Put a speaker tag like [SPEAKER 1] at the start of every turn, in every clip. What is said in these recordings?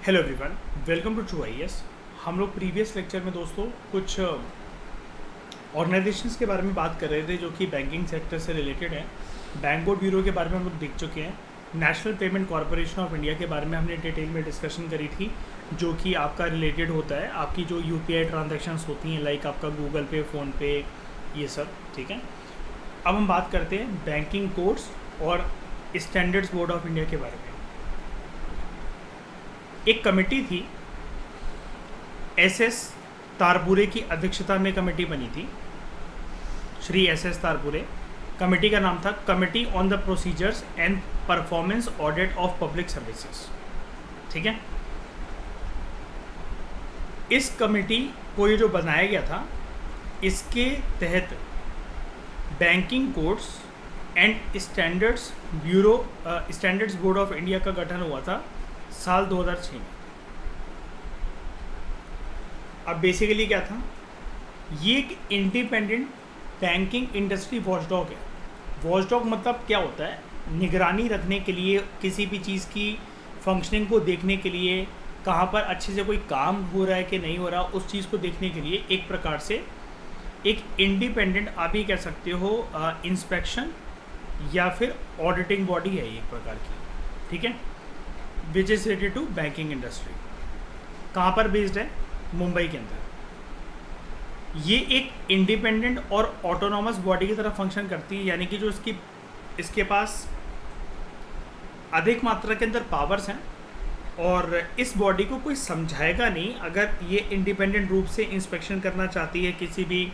[SPEAKER 1] Hello everyone, welcome to true IAS. हम लोग previous lecture में दोस्तों कुछ ऑर्गेनाइजेशंस के बारे में बात कर रहे थे जो कि बैंकिंग सेक्टर से रिलेटेड है। बैंक बोर्ड ब्यूरो के बारे में हम लोग देख चुके हैं। National payment corporation of India के बारे में हमने डिटेल में डिस्कशन करी थी, जो कि आपका रिलेटेड होता है आपकी जो यूपीआई ट्रांजैक्शंस होती हैं, लाइक आपका गूगल पे, फ़ोनपे, ये सब। ठीक है, अब हम बात करते हैं बैंकिंग कोड्स और स्टैंडर्ड्स बोर्ड ऑफ इंडिया के बारे में। एक कमेटी थी, एसएस तारपुरे की अध्यक्षता में कमेटी बनी थी, श्री एसएस तारपुरे। कमेटी का नाम था committee on the procedures and performance audit of public services. ठीक है, इस कमेटी को ये जो बनाया गया था, इसके तहत banking codes and standards board of India का गठन हुआ था साल 2006 में। अब बेसिकली क्या था, ये एक इंडिपेंडेंट बैंकिंग इंडस्ट्री वॉचडॉग है। वॉचडॉग मतलब क्या होता है, निगरानी रखने के लिए, किसी भी चीज़ की फंक्शनिंग को देखने के लिए, कहाँ पर अच्छे से कोई काम हो रहा है कि नहीं हो रहा, उस चीज़ को देखने के लिए एक प्रकार से एक इंडिपेंडेंट, आप ये कह सकते हो इंस्पेक्शन या फिर ऑडिटिंग बॉडी है एक प्रकार की। ठीक है, which is related to banking industry. कहाँ पर बेस्ड है? मुंबई के अंदर। ये एक इंडिपेंडेंट और ऑटोनॉमस बॉडी की तरह फंक्शन करती है, यानी कि जो इसके पास अधिक मात्रा के अंदर पावर्स हैं, और इस बॉडी को कोई समझाएगा नहीं अगर ये इंडिपेंडेंट रूप से इंस्पेक्शन करना चाहती है किसी भी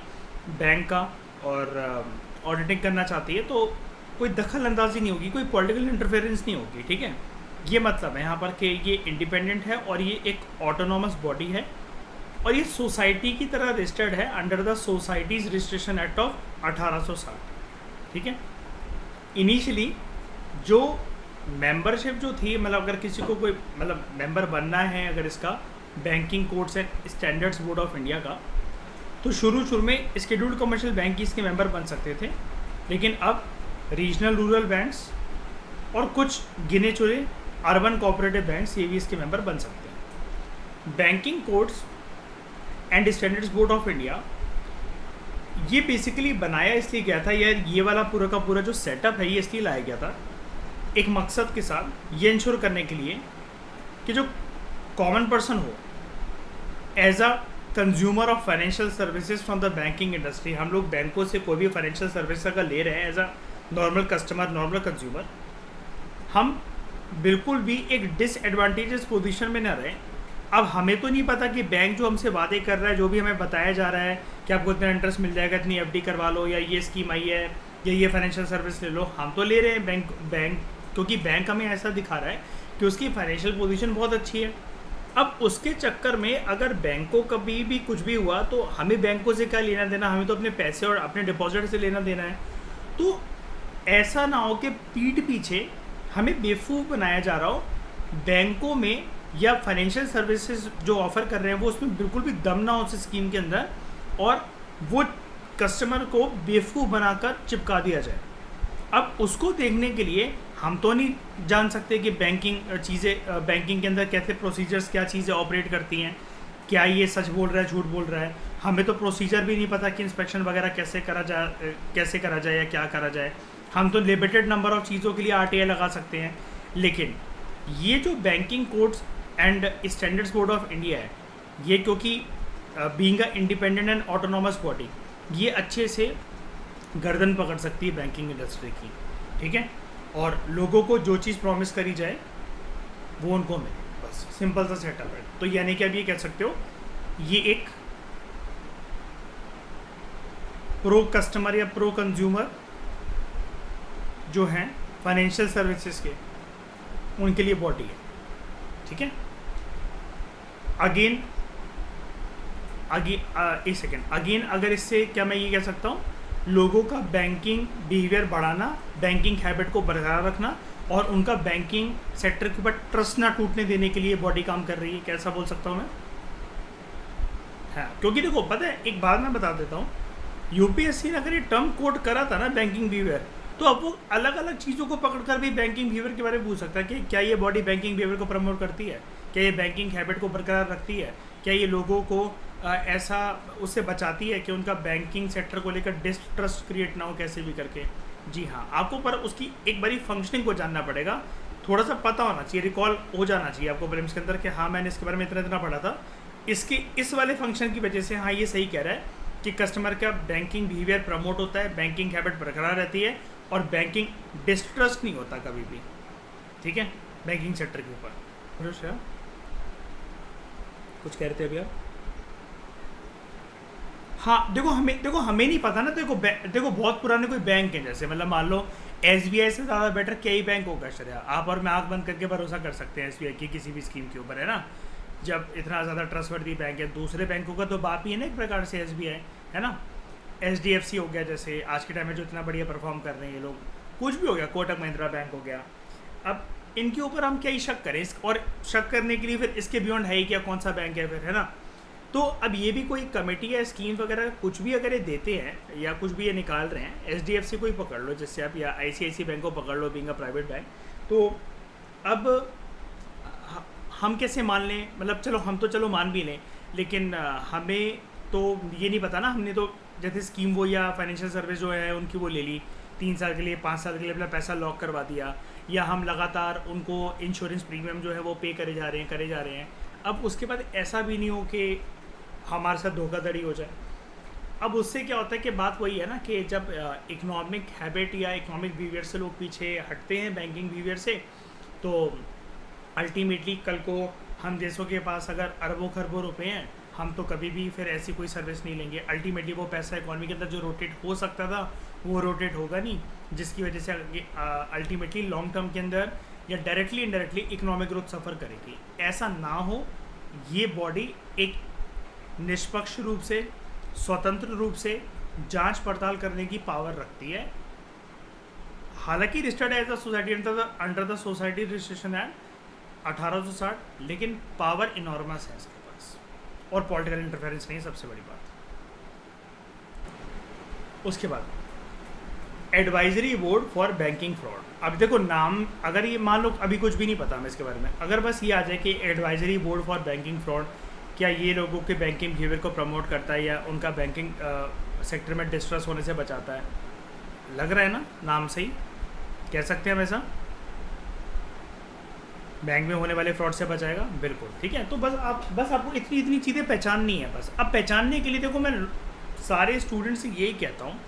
[SPEAKER 1] बैंक का और ऑडिटिंग करना चाहती है, तो कोई दखल अंदाजी नहीं होगी, कोई पॉलिटिकल इंटरफेरेंस नहीं होगी। ठीक है, ये मतलब है यहाँ पर कि ये इंडिपेंडेंट है और ये एक ऑटोनॉमस बॉडी है, और ये सोसाइटी की तरह रजिस्टर्ड है under the societies registration act of 1860। ठीक है, इनिशियली जो मेंबरशिप जो थी, मतलब अगर किसी को कोई मेंबर बनना है अगर इसका banking codes and standards board of India का, तो शुरू में स्केड्यूल्ड कमर्शियल बैंक की इसके मेंबर बन सकते थे, लेकिन अब रीजनल रूरल बैंक्स और कुछ गिने चुने अर्बन कोऑपरेटिव बैंक्स ये भी इसके मेंबर बन सकते हैं। Banking codes and standards board of India ये बेसिकली बनाया इसलिए गया था, यार ये वाला पूरा का पूरा जो सेटअप है ये इसलिए लाया गया था एक मकसद के साथ, ये इंश्योर करने के लिए कि जो कॉमन पर्सन हो as a consumer of financial services from the banking industry, हम लोग बैंकों से कोई भी फाइनेंशियल सर्विस अगर ले रहे हैं as a normal customer, normal consumer, हम बिल्कुल भी एक डिसएडवांटेजेस पोजीशन में न रहें। अब हमें तो नहीं पता कि बैंक जो हमसे वादे कर रहा है, जो भी हमें बताया जा रहा है कि आपको इतना इंटरेस्ट मिल जाएगा, इतनी एफडी करवा लो, या ये स्कीम आई है, या ये फाइनेंशियल सर्विस ले लो, हम तो ले रहे हैं बैंक क्योंकि बैंक हमें ऐसा दिखा रहा है कि उसकी फाइनेंशियल पोजीशन बहुत अच्छी है। अब उसके चक्कर में अगर बैंक को कभी भी कुछ भी हुआ तो हमें बैंकों से क्या लेना देना, हमें तो अपने पैसे और अपने डिपॉजिट से लेना देना है। तो ऐसा ना हो कि पीठ पीछे हमें बेवकूफ़ बनाया जा रहा हो बैंकों में, या फाइनेंशियल सर्विसेज जो ऑफ़र कर रहे हैं वो उसमें बिल्कुल भी दम ना हो उस स्कीम के अंदर, और वो कस्टमर को बेवकूफ़ बनाकर चिपका दिया जाए। अब उसको देखने के लिए हम तो नहीं जान सकते कि बैंकिंग के अंदर कैसे प्रोसीजर्स, क्या चीज़ें ऑपरेट करती हैं, क्या ये सच बोल रहा है, झूठ बोल रहा है। हमें तो प्रोसीजर भी नहीं पता कि इंस्पेक्शन वगैरह कैसे करा जाए या क्या करा जाए। हम तो लिमिटेड नंबर ऑफ़ चीज़ों के लिए आरटीआई लगा सकते हैं, लेकिन ये जो banking codes and standards board of India है, ये क्योंकि being a independent and autonomous body, ये अच्छे से गर्दन पकड़ सकती है बैंकिंग इंडस्ट्री की। ठीक है, और लोगों को जो चीज़ प्रॉमिस करी जाए वो उनको मिले, बस सिंपल सा सेटअप है। तो यानी कि आप ये कह सकते हो ये एक प्रो कस्टमर या प्रो कंज्यूमर जो हैं फाइनेंशियल सर्विसेज के, उनके लिए बॉडी है। ठीक है, अगेन अगर इससे क्या मैं ये कह सकता हूँ, लोगों का बैंकिंग बिहेवियर बढ़ाना, बैंकिंग हैबिट को बरकरार रखना, और उनका बैंकिंग सेक्टर के ऊपर ट्रस्ट ना टूटने देने के लिए बॉडी काम कर रही है। कैसा बोल सकता हूँ मैं? हाँ, क्योंकि देखो पता है, एक बात मैं बता देता हूँ, यूपीएससी ने अगर ये टर्म कोड करा था ना बैंकिंग बिहेवियर, तो अब वो अलग अलग चीज़ों को पकड़कर भी बैंकिंग बिहेवियर के बारे में पूछ सकता है कि क्या ये बॉडी बैंकिंग बिहेवियर को प्रमोट करती है, क्या ये बैंकिंग हैबिट को बरकरार रखती है? क्या ये लोगों को ऐसा उससे बचाती है कि उनका बैंकिंग सेक्टर को लेकर डिस्ट्रस्ट क्रिएट ना हो कैसे भी करके? जी हाँ, आपको पर उसकी एक बारी फंक्शनिंग को जानना पड़ेगा, थोड़ा सा पता होना चाहिए, रिकॉल हो जाना चाहिए आपको प्रीलिम्स के अंदर कि हाँ मैंने इसके बारे में इतना इतना पढ़ा था, इसके इस वाले फंक्शन की वजह से हाँ ये सही कह रहा है कि कस्टमर का बैंकिंग बिहेवियर प्रमोट होता है, बैंकिंग हैबिट बरकरार रहती है और बैंकिंग डिस्ट्रस्ट नहीं होता कभी भी। ठीक है, बैंकिंग सेक्टर के ऊपर कुछ कह रहे थे अभी आप? हाँ देखो हमें नहीं पता ना, देखो बहुत पुराने कोई बैंक है, जैसे मतलब मान लो SBI से ज़्यादा बेटर कई बैंक होगा श्रेया, आप और मैं आँख बंद करके भरोसा कर सकते हैं SBI की किसी भी स्कीम के ऊपर, है ना। जब इतना ज़्यादा ट्रस्टवर्दी बैंक है, दूसरे बैंकों का तो बाप ही है ना एक प्रकार से SBI, है ना। HDFC हो गया, जैसे आज के टाइम में जो इतना बढ़िया परफॉर्म कर रहे हैं ये लोग, कुछ भी हो गया, कोटक महिंद्रा बैंक हो गया। अब इनके ऊपर हम क्या ही शक करें, और शक करने के लिए फिर इसके बियॉन्ड है ही क्या, कौन सा बैंक है फिर, है ना। तो अब ये भी कोई कमेटी या स्कीम वगैरह कुछ भी अगर ये देते हैं या कुछ भी ये निकाल रहे हैं, SDFC को ही पकड़ लो जिससे आप, या ICICI बैंक को पकड़ लो बीइंग अ प्राइवेट बैंक, तो अब हम कैसे मान लें, मतलब चलो हम तो चलो मान भी लें, लेकिन हमें तो ये नहीं पता ना, हमने तो जैसे स्कीम वो या फाइनेंशियल सर्विस जो है उनकी वो ले ली 3 साल के लिए 5 साल के लिए अपना पैसा लॉक करवा दिया, या हम लगातार उनको इंश्योरेंस प्रीमियम जो है वो पे करे जा रहे हैं। अब उसके बाद ऐसा भी नहीं हो कि हमारे साथ धोखाधड़ी हो जाए। अब उससे क्या होता है कि बात वही है ना कि जब इकोनॉमिक हैबिट या इकोनॉमिक बिहेवियर से लोग पीछे हटते हैं बैंकिंग बिहेवियर से, तो अल्टीमेटली कल को हम जैसों के पास अगर अरबों खरबों रुपए हैं, हम तो कभी भी फिर ऐसी कोई सर्विस नहीं लेंगे। अल्टीमेटली वो पैसा इकॉनमी के अंदर जो रोटेट हो सकता था वो रोटेट होगा नहीं, जिसकी वजह से अल्टीमेटली लॉन्ग टर्म के अंदर या डायरेक्टली इनडायरेक्टली इकोनॉमिक ग्रोथ सफ़र करेगी। ऐसा ना हो, ये बॉडी एक निष्पक्ष रूप से, स्वतंत्र रूप से जांच पड़ताल करने की पावर रखती है। हालांकि registered as a society under the society registration act 1860, लेकिन पावर इनॉर्मस है इसके पास, और पॉलिटिकल इंटरफेरेंस नहीं है सबसे बड़ी बात। उसके बाद advisory board for banking fraud. अब देखो नाम, अगर ये मान लो अभी कुछ भी नहीं पता हमें इसके बारे में, अगर बस ये आ जाए कि advisory board for banking fraud, क्या ये लोगों के बैंकिंग बिहेवियर को प्रमोट करता है या उनका बैंकिंग सेक्टर में डिस्ट्रस होने से बचाता है? लग रहा है ना, नाम से ही कह सकते हैं हम ऐसा, बैंक में होने वाले फ्रॉड से बचाएगा, बिल्कुल ठीक है। तो बस आपको इतनी चीज़ें पहचाननी है बस। अब पहचानने के लिए देखो मैं सारे स्टूडेंट्स से यही कहता हूँ,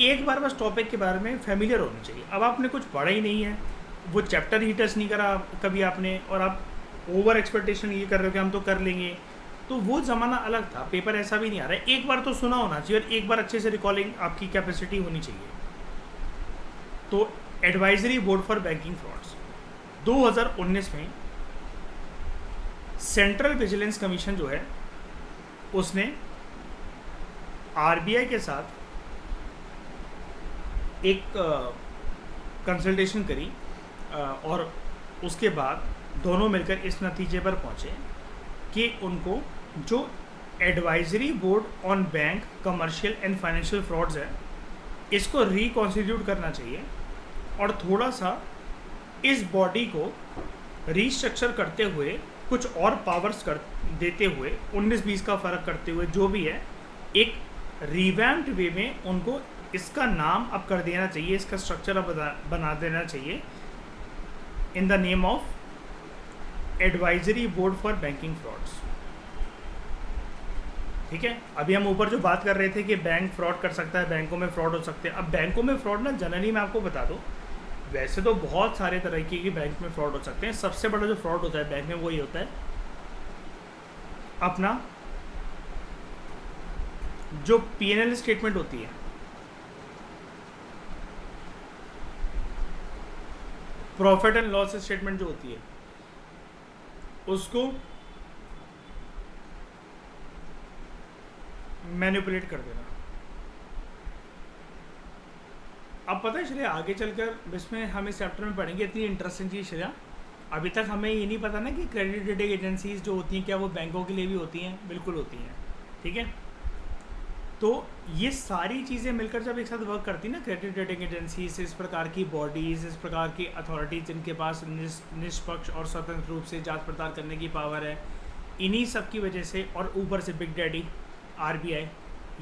[SPEAKER 1] एक बार बस टॉपिक के बारे में फेमिलियर होना चाहिए। अब आपने कुछ पढ़ा ही नहीं है, वो चैप्टर ही टच नहीं करा कभी आपने, और आप ओवर एक्सपेक्टेशन ये कर रहे हो कि हम तो कर लेंगे, तो वो ज़माना अलग था, पेपर ऐसा भी नहीं आ रहा है। एक बार तो सुना होना चाहिए और एक बार अच्छे से रिकॉलिंग आपकी कैपेसिटी होनी चाहिए। तो advisory board for banking frauds 2019 में सेंट्रल विजिलेंस कमीशन जो है उसने RBI के साथ एक कंसल्टेशन करी, और उसके बाद दोनों मिलकर इस नतीजे पर पहुंचे कि उनको जो advisory board on bank commercial and financial frauds है, इसको रिकॉन्स्टिट्यूट करना चाहिए, और थोड़ा सा इस बॉडी को रीस्ट्रक्चर करते हुए, कुछ और पावर्स कर देते हुए, 19-20 का फ़र्क करते हुए, जो भी है एक रिवैम्प्ड वे में उनको इसका नाम अब कर देना चाहिए, इसका स्ट्रक्चर अब बना देना चाहिए, in the name of advisory board for banking frauds. ठीक है, अभी हम ऊपर जो बात कर रहे थे कि बैंक फ्रॉड कर सकता है, बैंकों में फ्रॉड हो सकते हैं। अब बैंकों में फ्रॉड ना जनरली मैं आपको बता दूं, वैसे तो बहुत सारे तरीके के बैंक में फ्रॉड हो सकते हैं। सबसे बड़ा जो फ्रॉड होता है बैंक में वही होता है अपना जो P&L स्टेटमेंट होती है, प्रॉफिट एंड लॉस स्टेटमेंट जो होती है, उसको मैनिपुलेट कर देना। अब पता है श्रेया, आगे चलकर इसमें हम इस चैप्टर में पढ़ेंगे, इतनी इंटरेस्टिंग चीज़ श्रेया, अभी तक हमें ये नहीं पता ना कि क्रेडिट रेटिंग एजेंसीज जो होती हैं क्या वो बैंकों के लिए भी होती हैं? बिल्कुल होती हैं। ठीक है, तो ये सारी चीज़ें मिलकर जब एक साथ वर्क करती ना, क्रेडिट रेटिंग एजेंसीज, इस प्रकार की बॉडीज़, इस प्रकार की अथॉरिटीज़ जिनके पास निष्पक्ष और स्वतंत्र रूप से जांच पड़ताल करने की पावर है, इन्हीं सब की वजह से, और ऊपर से बिग डैडी आरबीआई,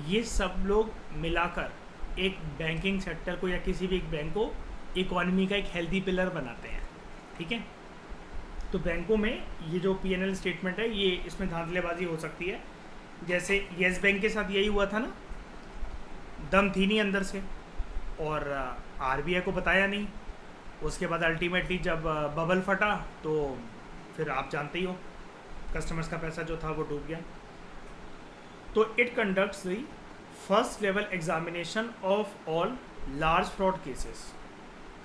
[SPEAKER 1] ये सब लोग मिलाकर एक बैंकिंग सेक्टर को या किसी भी एक बैंक को इकोनॉमी का एक हेल्दी पिलर बनाते हैं। ठीक है, तो बैंकों में ये जो पीएनएल स्टेटमेंट है, ये इसमें धांधलेबाजी हो सकती है। जैसे येस बैंक के साथ यही हुआ था ना, दम थी नहीं अंदर से और आरबीआई को बताया नहीं। उसके बाद अल्टीमेटली जब बबल फटा तो फिर आप जानते ही हो, कस्टमर्स का पैसा जो था वो डूब गया। तो it conducts the first level examination of all large fraud cases.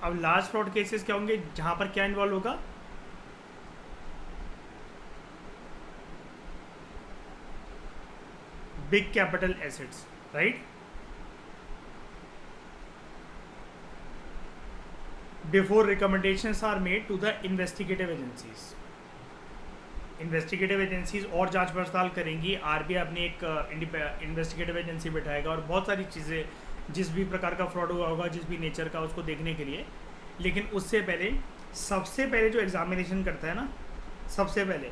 [SPEAKER 1] अब लार्ज फ्रॉड केसेस क्या होंगे, जहाँ पर क्या इन्वॉल्व होगा, big capital assets, right. Before recommendations are made to the investigative agencies. Investigative agencies और जांच पड़ताल करेंगी, आरबीआई अपनी एक इन्वेस्टिगेटिव एजेंसी बैठाएगा और बहुत सारी चीज़ें, जिस भी प्रकार का फ्रॉड हुआ होगा, जिस भी नेचर का, उसको देखने के लिए। लेकिन उससे पहले, सबसे पहले जो एग्जामिनेशन करता है ना, सबसे पहले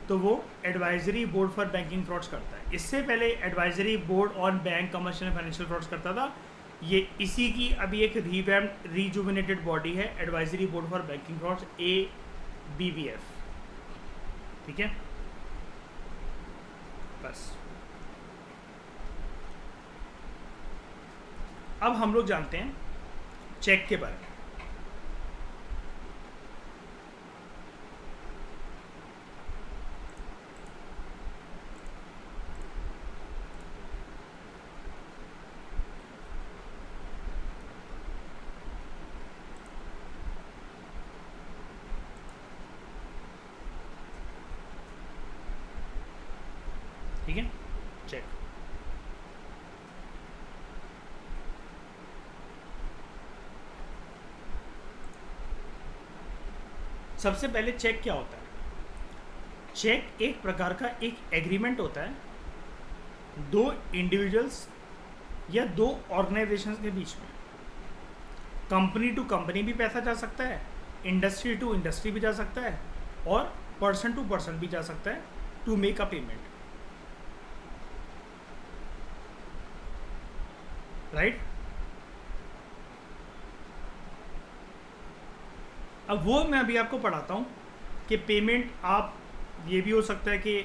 [SPEAKER 1] तो वो advisory board for banking frauds करता है। इससे पहले advisory board on bank commercial and financial frauds करता था। ये इसी की अभी एक रिवैम्प्ड रिजुविनेटेड बॉडी है, advisory board for banking frauds, ABBF। ठीक है, बस। अब हम लोग जानते हैं चेक के बारे में। ठीक है, चेक। सबसे पहले चेक क्या होता है? चेक एक प्रकार का एक एग्रीमेंट होता है दो इंडिविजुअल्स या दो ऑर्गेनाइजेशंस के बीच में। कंपनी टू कंपनी भी पैसा जा सकता है, इंडस्ट्री टू इंडस्ट्री भी जा सकता है, और पर्सन टू पर्सन भी जा सकता है to make a payment, right. अब वो मैं अभी आपको पढ़ाता हूँ कि पेमेंट, आप ये भी हो सकता है कि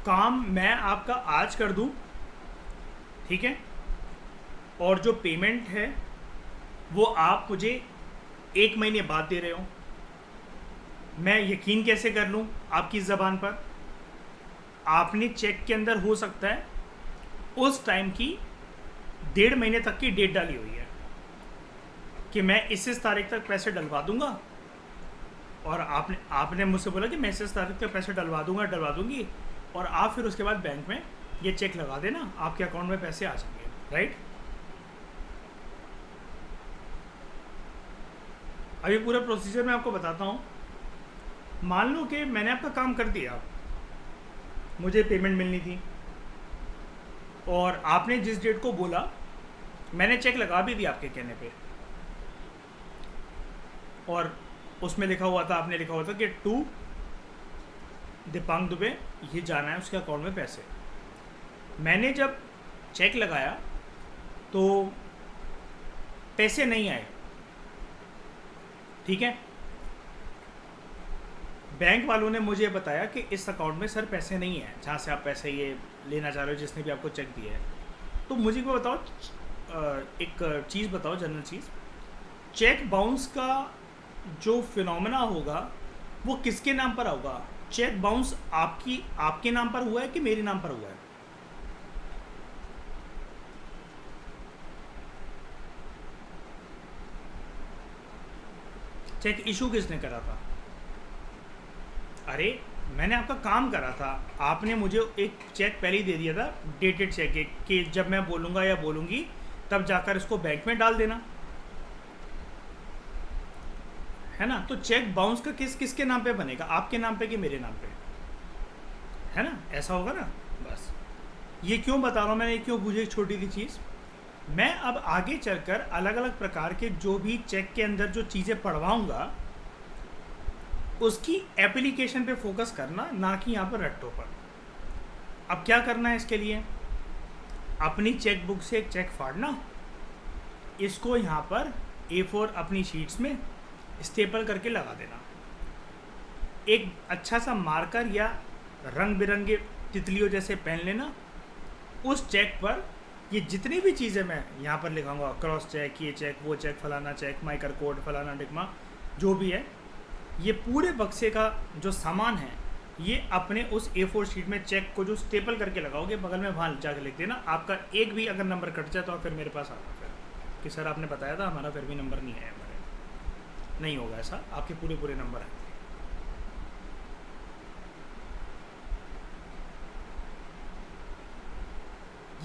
[SPEAKER 1] काम मैं आपका आज कर दूँ, ठीक है, और जो पेमेंट है वो आप मुझे 1 महीने बाद दे रहे हो। मैं यकीन कैसे कर लूँ आपकी ज़बान पर? आपने चेक के अंदर हो सकता है उस टाइम की 1.5 महीने तक की डेट डाली हुई है कि मैं इस तारीख तक पैसे डलवा दूंगा, और आपने मुझसे बोला कि मैं इस तारीख तक पैसे डलवा दूंगी, और आप फिर उसके बाद बैंक में ये चेक लगा देना, आपके अकाउंट में पैसे आ जाएंगे, राइट। अभी पूरा प्रोसीजर मैं आपको बताता हूँ। मान लो कि मैंने आपका काम कर दिया, मुझे पेमेंट मिलनी थी, और आपने जिस डेट को बोला मैंने चेक लगा भी दिया आपके कहने पे, और उसमें लिखा हुआ था, आपने लिखा हुआ था कि टू दीपांग दुबे, ये जाना है उसके अकाउंट में पैसे। मैंने जब चेक लगाया तो पैसे नहीं आए, ठीक है। बैंक वालों ने मुझे बताया कि इस अकाउंट में सर पैसे नहीं है, जहाँ से आप पैसे ये लेना चाह रहे हो, जिसने भी आपको चेक दिया है। तो मुझे को बताओ, एक चीज़ बताओ, जनरल चीज़, चेक बाउंस का जो फिनोमेना होगा वो किसके नाम पर होगा? चेक बाउंस आपके नाम पर हुआ है कि मेरे नाम पर हुआ है? चेक इशू किसने करा था? अरे मैंने आपका काम करा था, आपने मुझे एक चेक पहले ही दे दिया था, डेटेड चेक, एक कि जब मैं बोलूँगा या बोलूँगी तब जाकर इसको बैंक में डाल देना, है ना। तो चेक बाउंस का किसके नाम पे बनेगा? आपके नाम पे कि मेरे नाम पे, है ना? ऐसा होगा ना, बस। ये क्यों बता रहा हूँ मैंने, क्यों पूछी एक छोटी सी चीज़। मैं अब आगे चलकर अलग अलग प्रकार के जो भी चेक के अंदर जो चीज़ें पढ़वाऊँगा उसकी एप्लीकेशन पे फोकस करना, ना कि यहाँ पर रट्टों पर। अब क्या करना है इसके लिए, अपनी चेक बुक से एक चेक फाड़ना, इसको यहाँ पर A4 अपनी शीट्स में स्टेपल करके लगा देना, एक अच्छा सा मार्कर या रंग बिरंगे तितलियों जैसे पेन लेना, उस चेक पर ये जितनी भी चीज़ें मैं यहाँ पर लिखाऊंगा, क्रॉस चेक, ये चेक, वो चेक, फलाना चेक, माइकर कोड, फलाना डिग्मा, जो भी है, ये पूरे बक्से का जो सामान है ये अपने उस A4 शीट में चेक को जो स्टेपल करके लगाओगे बगल में वहाँ जाके लिख देना। आपका एक भी अगर नंबर कट जाए तो आप फिर मेरे पास आना फिर कि सर आपने बताया था हमारा फिर भी नंबर नहीं है, हमारे नहीं होगा ऐसा, आपके पूरे पूरे नंबर आएंगे।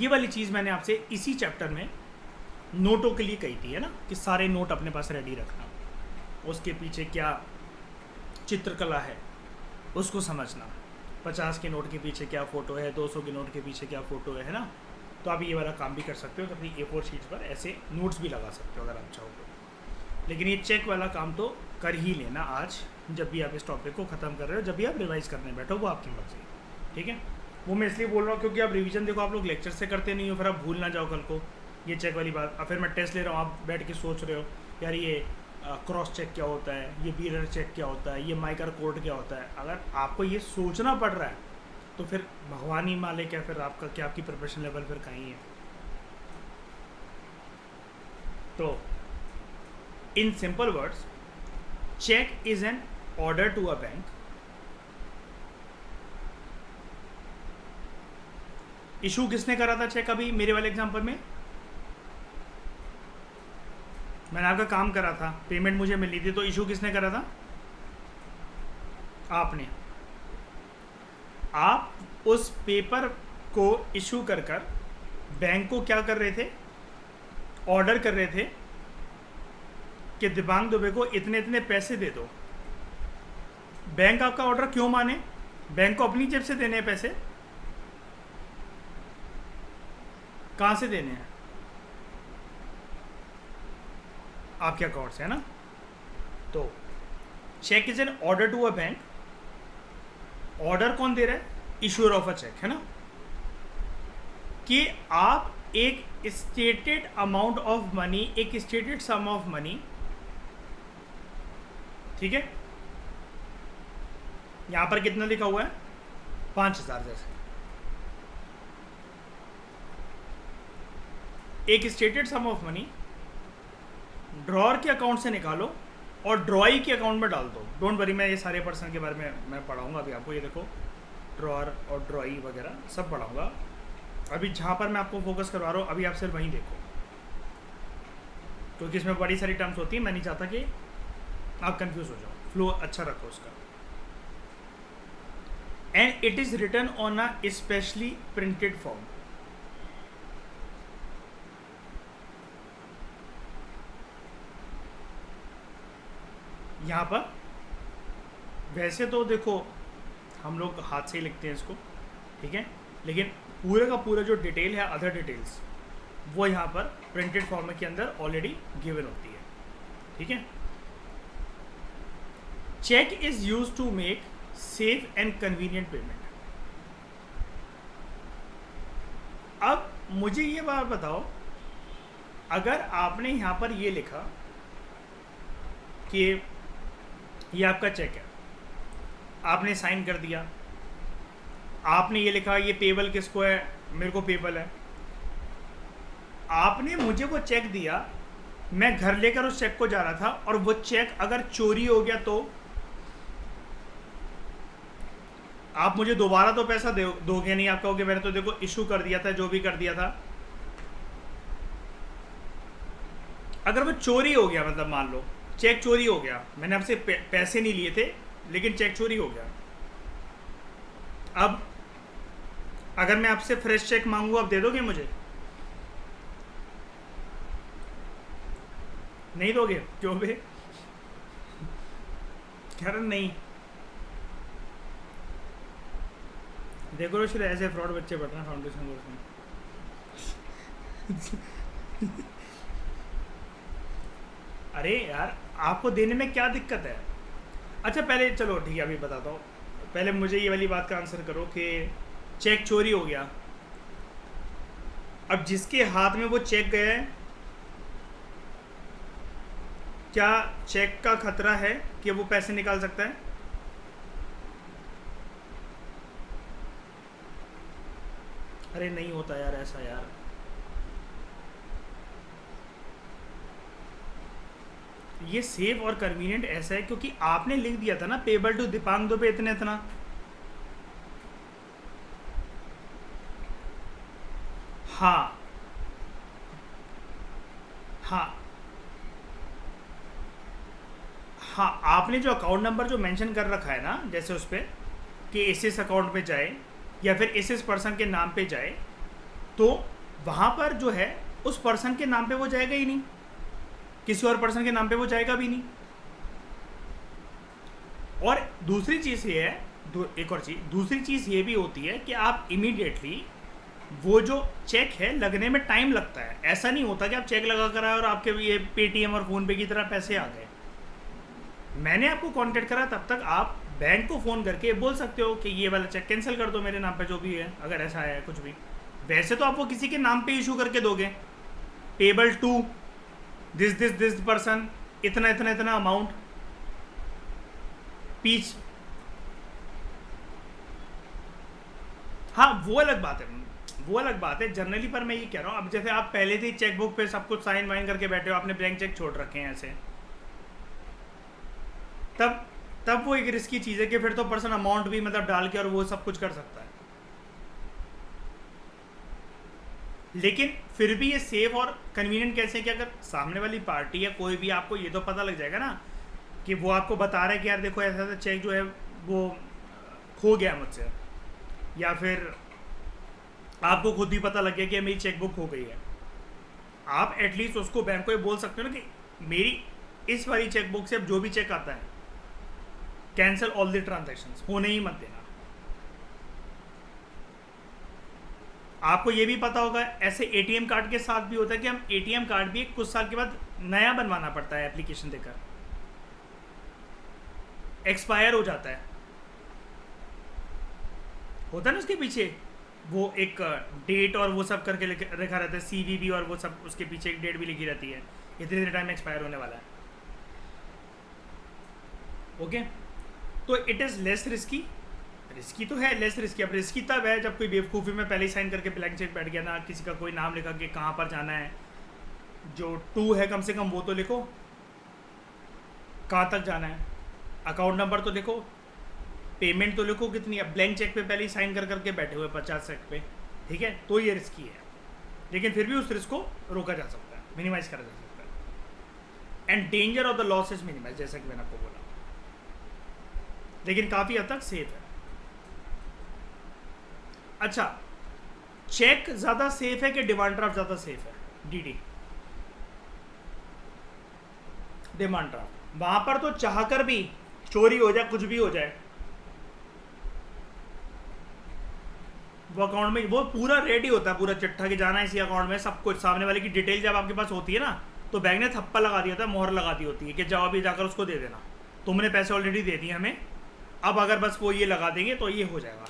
[SPEAKER 1] ये वाली चीज़ मैंने आपसे इसी चैप्टर में नोटों के लिए कही थी, है ना, कि सारे नोट अपने पास रेडी रखना, उसके पीछे क्या चित्रकला है उसको समझना, 50 के नोट के पीछे क्या फ़ोटो है, 200 के नोट के पीछे क्या फ़ोटो है ना। तो आप ये वाला काम भी कर सकते हो, तो अपनी A4 शीट्स पर ऐसे नोट्स भी लगा सकते हो अगर आप चाहो तो। लेकिन ये चेक वाला काम तो कर ही लेना आज, जब भी आप इस टॉपिक को ख़त्म कर रहे हो, जब भी आप रिवाइज़ करने बैठो, वो आपकी मर्ज़ी है, ठीक है। वो मैं इसलिए बोल रहा हूँ क्योंकि आप रिवीजन देखो, आप लोग लेक्चर से करते नहीं हो, फिर आप भूल ना जाओ कल को ये चेक वाली बात। अब फिर मैं टेस्ट ले रहा हूँ, आप बैठ के सोच रहे हो यार ये क्रॉस चेक क्या होता है, ये बीरर चेक क्या होता है, ये माइकर कोड क्या होता है। अगर आपको ये सोचना पड़ रहा है तो फिर भगवान ही मालिक है, फिर आपका क्या, आपकी प्रिपरेशन लेवल फिर कहीं है। तो in simple words, cheque is an order to a bank. Issue किसने करा था चेक अभी मेरे वाले एग्जांपल में? मैंने आपका काम करा था, पेमेंट मुझे मिली थी, तो इशू किसने करा था? आपने। आप उस पेपर को इशू कर बैंक को क्या कर रहे थे, ऑर्डर कर रहे थे कि दिबांग दुबे को इतने इतने पैसे दे दो। बैंक आपका ऑर्डर क्यों माने? बैंक को अपनी जेब से देने हैं पैसे, कहाँ से देने हैं? आपके अकाउंट से, है ना। तो cheque is an order to a bank. Order कौन दे रहा है? इशूअर ऑफ अ चेक, है ना, कि आप एक स्टेटेड अमाउंट ऑफ मनी, एक स्टेटेड सम ऑफ मनी, ठीक है, यहां पर कितना लिखा हुआ है? 5,000 जैसे। एक stated sum of money drawer के अकाउंट से निकालो और ड्रॉई के अकाउंट में डाल दो। डोंट वरी, मैं ये सारे पर्सन के बारे में मैं पढ़ाऊंगा अभी आपको। ये देखो, ड्रॉअर और ड्रॉई वगैरह सब पढ़ाऊंगा। अभी जहाँ पर मैं आपको फोकस करवा रहा हूँ, अभी आप सिर्फ वहीं देखो, क्योंकि इसमें बड़ी सारी टर्म्स होती हैं। मैं नहीं चाहता कि आप कंफ्यूज हो जाओ, फ्लो अच्छा रखो उसका। And it is written on a specially printed form. यहाँ पर वैसे तो देखो हम लोग हाथ से ही लिखते हैं इसको, ठीक है, लेकिन पूरे का पूरा जो डिटेल है, अदर डिटेल्स, वो यहाँ पर प्रिंटेड फॉर्म के अंदर ऑलरेडी गिवन होती है, ठीक है। Cheque is use to make safe and convenient payment. अब मुझे ये बात बताओ, अगर आपने यहाँ पर ये लिखा कि ये आपका चेक है, आपने साइन कर दिया, आपने ये लिखा ये पेबल किसको है, मेरे को पेबल है, आपने मुझे वो चेक दिया, मैं घर लेकर उस चेक को जा रहा था, और वो चेक अगर चोरी हो गया तो आप मुझे दोबारा तो पैसा दोगे नहीं। आप कहोगे मैंने तो देखो इशू कर दिया था, जो भी कर दिया था। अगर वो चोरी हो गया, मतलब मान लो चेक चोरी हो गया, मैंने आपसे पैसे नहीं लिए थे लेकिन चेक चोरी हो गया, अब अगर मैं आपसे फ्रेश चेक मांगू, आप दे दोगे मुझे? नहीं दोगे? क्यों बे? कह रहे नहीं, देखो रोशन, ऐसे फ्रॉड बच्चे पढ़ रहे हैं फाउंडेशन कोर्स में। अरे यार, आपको देने में क्या दिक्कत है? अच्छा पहले चलो ठीक है, अभी बताता हूँ। पहले मुझे ये वाली बात का आंसर करो कि चेक चोरी हो गया, अब जिसके हाथ में वो चेक गया है, क्या चेक का खतरा है कि वो पैसे निकाल सकता है? अरे नहीं होता यार ऐसा यार। ये सेफ और कन्वीनियंट ऐसा है क्योंकि आपने लिख दिया था ना, पेबल टू दीपांग दुबे इतने इतना। हाँ हाँ हाँ, आपने जो अकाउंट नंबर जो मेंशन कर रखा है ना, जैसे उस पर कि इस अकाउंट में जाए या फिर इस पर्सन के नाम पे जाए, तो वहाँ पर जो है उस पर्सन के नाम पे वो जाएगा ही नहीं, किसी और पर्सन के नाम पे वो जाएगा भी नहीं। और दूसरी चीज़ ये है, एक और चीज़, दूसरी चीज़ ये भी होती है कि आप इमीडिएटली वो जो चेक है लगने में टाइम लगता है। ऐसा नहीं होता कि आप चेक लगा कर आए और आपके ये पेटीएम और फ़ोनपे की तरह पैसे आ गए। मैंने आपको कांटेक्ट करा, तब तक आप बैंक को फ़ोन करके बोल सकते हो कि ये वाला चेक कैंसिल कर दो मेरे नाम पे, जो भी है, अगर ऐसा है कुछ भी। वैसे तो आप वो किसी के नाम पे इशू करके दोगे, पेबल टू दिस पर्सन, इतना इतना इतना अमाउंट, पीच। हाँ वो अलग बात है, वो अलग बात है जनरली। पर मैं ये कह रहा हूँ, अब जैसे आप पहले से ही चेकबुक पे सब कुछ साइन वाइन करके बैठे हो, आपने ब्लैंक चेक छोड़ रखे हैं ऐसे, तब तब वो एक रिस्की चीज़ है कि फिर तो पर्सन अमाउंट भी मतलब डाल के और वो सब कुछ कर सकता है। लेकिन फिर भी ये सेफ और कन्वीनियंट कैसे है कि अगर सामने वाली पार्टी या कोई भी, आपको ये तो पता लग जाएगा ना कि वो आपको बता रहा है कि यार देखो ऐसा ऐसा चेक जो है वो खो गया मुझसे, या फिर आपको खुद भी पता लग गया कि मेरी चेकबुक खो गई है, आप एटलीस्ट उसको बैंक को ये बोल सकते हो ना कि मेरी इस वाली चेकबुक से अब जो भी चेक आता है कैंसिल ऑल द ट्रांजैक्शंस, होने ही मत देना। आपको ये भी पता होगा ऐसे एटीएम कार्ड के साथ भी होता है कि हम एटीएम कार्ड भी कुछ साल के बाद नया बनवाना पड़ता है, एप्लीकेशन देकर एक्सपायर हो जाता है, होता है ना उसके पीछे वो एक डेट और वो सब करके रखा रहता है, सीवीवी और वो सब, उसके पीछे एक डेट भी लिखी रहती है, इतने इतने टाइम में एक्सपायर होने वाला है। ओके, तो it is less risky. Risky तो है, लेस रिस्की। अब रिस्की तब है जब कोई बेवकूफ़ी में पहले ही साइन करके ब्लैंक चेक बैठ गया ना, किसी का कोई नाम लिखा कि कहाँ पर जाना है, जो टू है कम से कम वो तो लिखो, कहाँ तक जाना है, अकाउंट नंबर तो लिखो, पेमेंट तो लिखो कितनी। अब ब्लैंक चेक पे पहले ही साइन कर करके बैठे हुए 50 चेक पे, ठीक है, तो ये रिस्की है। लेकिन फिर भी उस रिस्क को रोका जा सकता है, मिनिमाइज करा जा सकता है, and danger of the loss is minimise, जैसा कि मैंने आपको बोला, लेकिन काफ़ी हद तक सेफ है। अच्छा, चेक ज़्यादा सेफ है कि डिमांड ड्राफ्ट ज़्यादा सेफ है? DD, demand draft. वहाँ पर तो चाहकर भी चोरी हो जाए, कुछ भी हो जाए, वो अकाउंट में वो पूरा रेडी होता है, पूरा चिट्ठा के जाना है इसी अकाउंट में, सब कुछ सामने वाले की डिटेल जब आपके पास होती है ना, तो बैंक ने थप्पा लगा दिया था, मोहर लगा दी होती है कि जाओ अभी जाकर उसको दे देना, तुमने पैसे ऑलरेडी दे दिए हमें, अब अगर बस वो ये लगा देंगे तो ये हो जाएगा।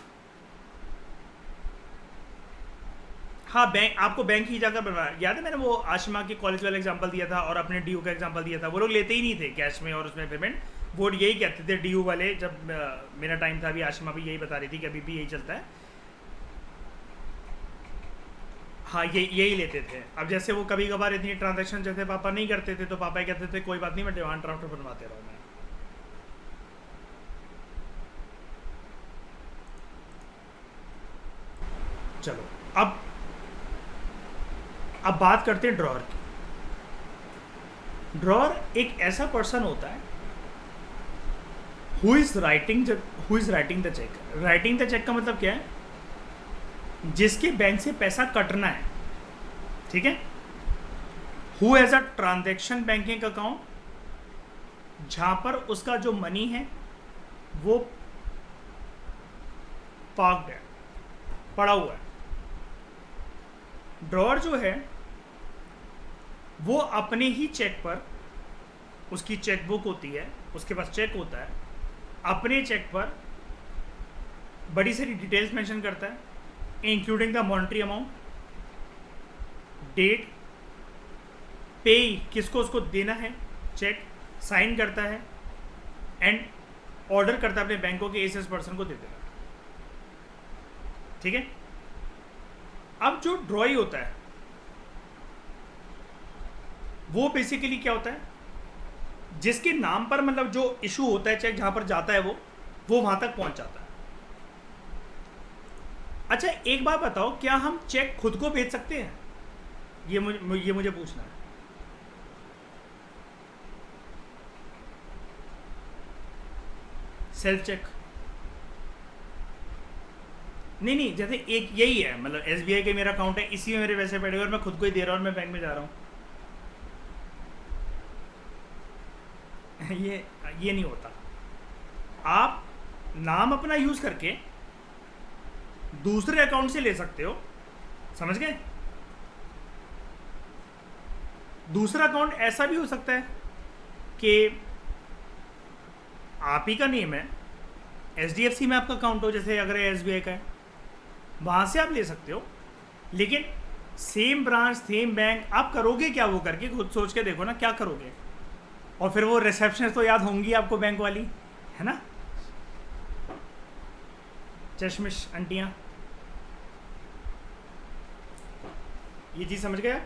[SPEAKER 1] हाँ, बैंक आपको बैंक ही जाकर बनवाया। याद है मैंने वो आशिमा के कॉलेज वाला एग्जांपल दिया था और अपने ड्यू का एग्जांपल दिया था, वो लोग लेते ही नहीं थे कैश में और उसमें पेमेंट, वो यही कहते थे ड्यू वाले। जब मेरा टाइम था, अभी आशिमा भी यही बता रही थी कि अभी भी यही चलता है। हाँ, यही लेते थे। अब जैसे वो कभी कभार इतनी ट्रांजेक्शन जैसे पापा नहीं करते थे, तो पापा ही कहते थे कोई बात नहीं, मैं डिमांड ड्राफ्ट बनवाते रहूँ मैं। चलो अब बात करते हैं ड्रॉअर की। ड्रॉअर एक ऐसा पर्सन होता है who is writing the cheque. Writing the cheque का मतलब क्या है? जिसके बैंक से पैसा कटना है, ठीक है, who has a transaction banking account, जहां पर उसका जो मनी है वो पार्क्ड है, पड़ा हुआ है। ड्रॉअर जो है वो अपने ही चेक पर, उसकी चेक बुक होती है, उसके पास चेक होता है, अपने चेक पर बड़ी सारी डिटेल्स मेंशन करता है, including the monetary amount, date, pay किसको उसको देना है चेक, साइन करता है एंड ऑर्डर करता है अपने बैंकों के इस पर्सन को दे देगा। ठीक है। अब जो ड्रॉई होता है वो बेसिकली क्या होता है, जिसके नाम पर मतलब जो इशू होता है चेक, जहां पर जाता है वो वहां तक पहुंच जाता है। अच्छा एक बात बताओ, क्या हम चेक खुद को भेज सकते हैं? ये मुझे पूछना है। सेल्फ चेक नहीं, जैसे एक यही है, मतलब SBI के मेरा अकाउंट है, इसी में मेरे पैसे पड़े और मैं खुद को ही दे रहा हूँ और मैं बैंक में जा रहा हूँ। ये नहीं होता। आप नाम अपना यूज करके दूसरे अकाउंट से ले सकते हो, समझ गए? दूसरा अकाउंट ऐसा भी हो सकता है कि आप ही का नेम है, HDFC में आपका अकाउंट हो, जैसे अगर SBI का है, वहां से आप ले सकते हो, लेकिन सेम ब्रांच सेम बैंक, आप करोगे क्या वो करके खुद सोच के देखो ना, क्या करोगे? और फिर वो रिसेप्शनिस्ट तो याद होंगी आपको, बैंक वाली, है ना, चश्मिश आंटियां। ये चीज समझ गए?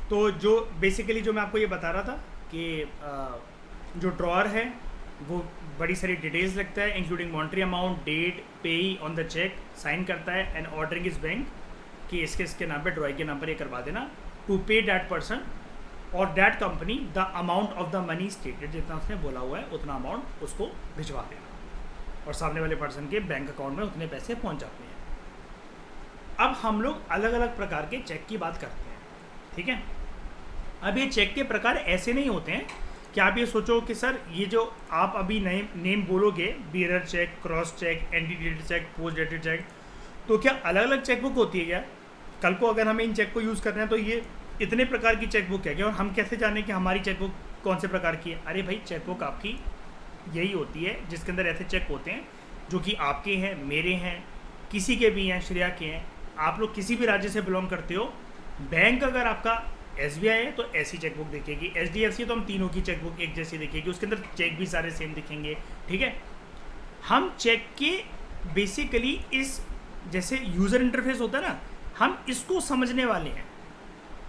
[SPEAKER 1] तो जो बेसिकली जो मैं आपको ये बता रहा था कि जो ड्रॉअर है वो बड़ी सारी डिटेल्स लगता है, इंक्लूडिंग मॉनेटरी अमाउंट, डेट, पे ऑन द चेक, साइन करता है एंड ऑर्डरिंग इस बैंक कि इसके नाम पे, ड्रॉई के नाम पर ये करवा देना, टू पे डैट पर्सन और that company the amount of the money stated, जितना उसने बोला हुआ है उतना अमाउंट उसको भिजवा देना और सामने वाले पर्सन के बैंक अकाउंट में उतने पैसे पहुंच जाते हैं। अब हम लोग अलग अलग प्रकार के चेक की बात करते हैं, ठीक है। अब ये चेक के प्रकार ऐसे नहीं होते हैं कि आप ये सोचो कि सर ये जो आप अभी नए नेम बोलोगे, bearer cheque, cross cheque, ante dated cheque, post dated cheque, तो क्या अलग अलग चेकबुक होती है क्या? कल को अगर हमें इन चेक को यूज़ करना है तो ये इतने प्रकार की चेकबुक है क्या, और हम कैसे जाने कि हमारी चेकबुक कौन से प्रकार की है? अरे भाई चेकबुक आपकी यही होती है जिसके अंदर ऐसे चेक होते हैं जो कि आपके हैं, मेरे हैं, किसी के भी हैं, श्रेया के हैं, आप लोग किसी भी राज्य से बिलोंग करते हो। बैंक अगर आपका SBI है तो ऐसी चेकबुक दिखेगी, HDFC तो हम तीनों की चेकबुक एक जैसी दिखेगी, उसके अंदर चेक भी सारे सेम दिखेंगे, ठीक है। हम चेक के बेसिकली इस जैसे यूज़र इंटरफेस होता है ना, हम इसको समझने वाले हैं।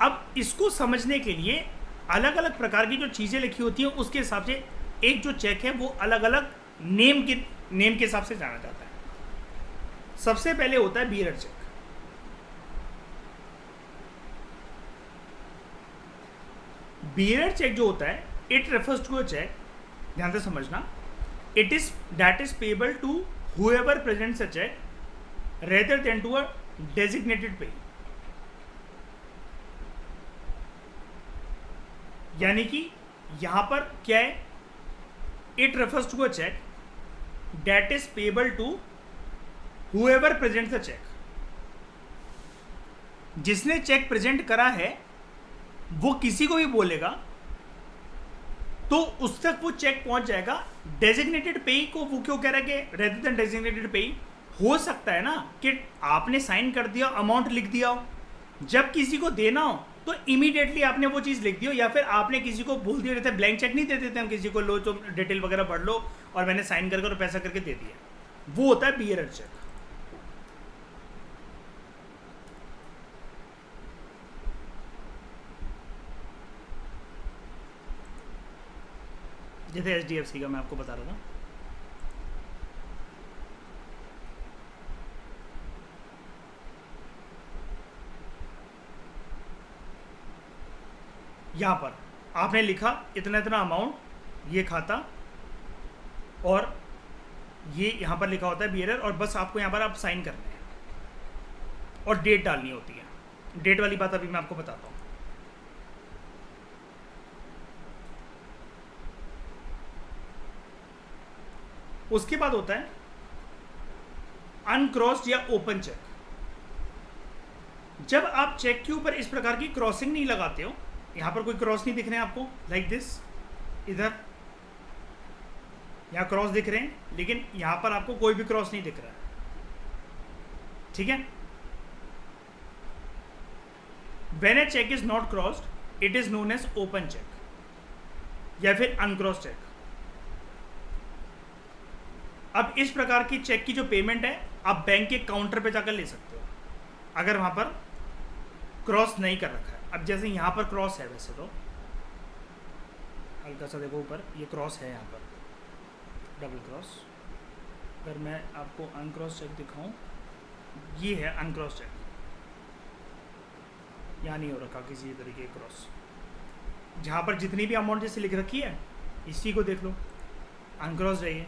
[SPEAKER 1] अब इसको समझने के लिए अलग अलग प्रकार की जो चीज़ें लिखी होती हैं उसके हिसाब से एक जो चेक है वो अलग अलग नेम के हिसाब से जाना जाता है। सबसे पहले होता है बियरर चेक। बियरर चेक जो होता है, it refers to a cheque, ध्यान से समझना, that is payable to whoever presents a cheque rather than to a designated pay. यानी कि यहां पर क्या है, it refers to a cheque that is payable to whoever presents a cheque. जिसने चेक प्रेजेंट करा है वो किसी को भी बोलेगा तो उस तक वो चेक पहुंच जाएगा। डेजिग्नेटेड पे को वो क्यों कह रहा है कि रेदर देन डेजिग्नेटेड पे? हो सकता है ना कि आपने साइन कर दिया, अमाउंट लिख दिया हो, जब किसी को देना हो तो इमीडिएटली आपने वो चीज़ लिख दी हो, या फिर आपने किसी को बोल दिया, रहता है ब्लैंक चेक नहीं दे देते हम किसी को, लो तो डिटेल वगैरह पढ़ लो और मैंने साइन करके और पैसा करके दे दिया, वो होता है बियरर चेक। जैसे HDFC का मैं आपको बता रहा था, यहाँ पर आपने लिखा इतना इतना अमाउंट, ये खाता, और ये यहाँ पर लिखा होता है बियरर, और बस आपको यहाँ पर आप साइन करने हैं और डेट डालनी होती है। डेट वाली बात अभी मैं आपको बताता हूँ। उसके बाद होता है अनक्रॉस्ड या ओपन चेक। जब आप चेक के ऊपर इस प्रकार की क्रॉसिंग नहीं लगाते हो, यहां पर कोई क्रॉस नहीं दिख रहे हैं आपको, लाइक दिस, इधर यहां क्रॉस दिख रहे हैं, लेकिन यहां पर आपको कोई भी क्रॉस नहीं दिख रहा है, ठीक है। When a cheque is not crossed it is known as open cheque या फिर अनक्रॉस्ड चेक। अब इस प्रकार की चेक की जो पेमेंट है आप बैंक के काउंटर पे जाकर ले सकते हो अगर वहां पर क्रॉस नहीं कर रखा है। अब जैसे यहां पर क्रॉस है, वैसे तो हल्का सा देखो ऊपर ये क्रॉस है, यहां पर डबल क्रॉस। अगर मैं आपको अनक्रॉस चेक दिखाऊं, ये है अनक्रॉस चेक, यहाँ नहीं हो रखा किसी तरीके की क्रॉस। जहाँ पर जितनी भी अमाउंट जैसे लिख रखी है इसी को देख लो, अनक्रॉस रही है,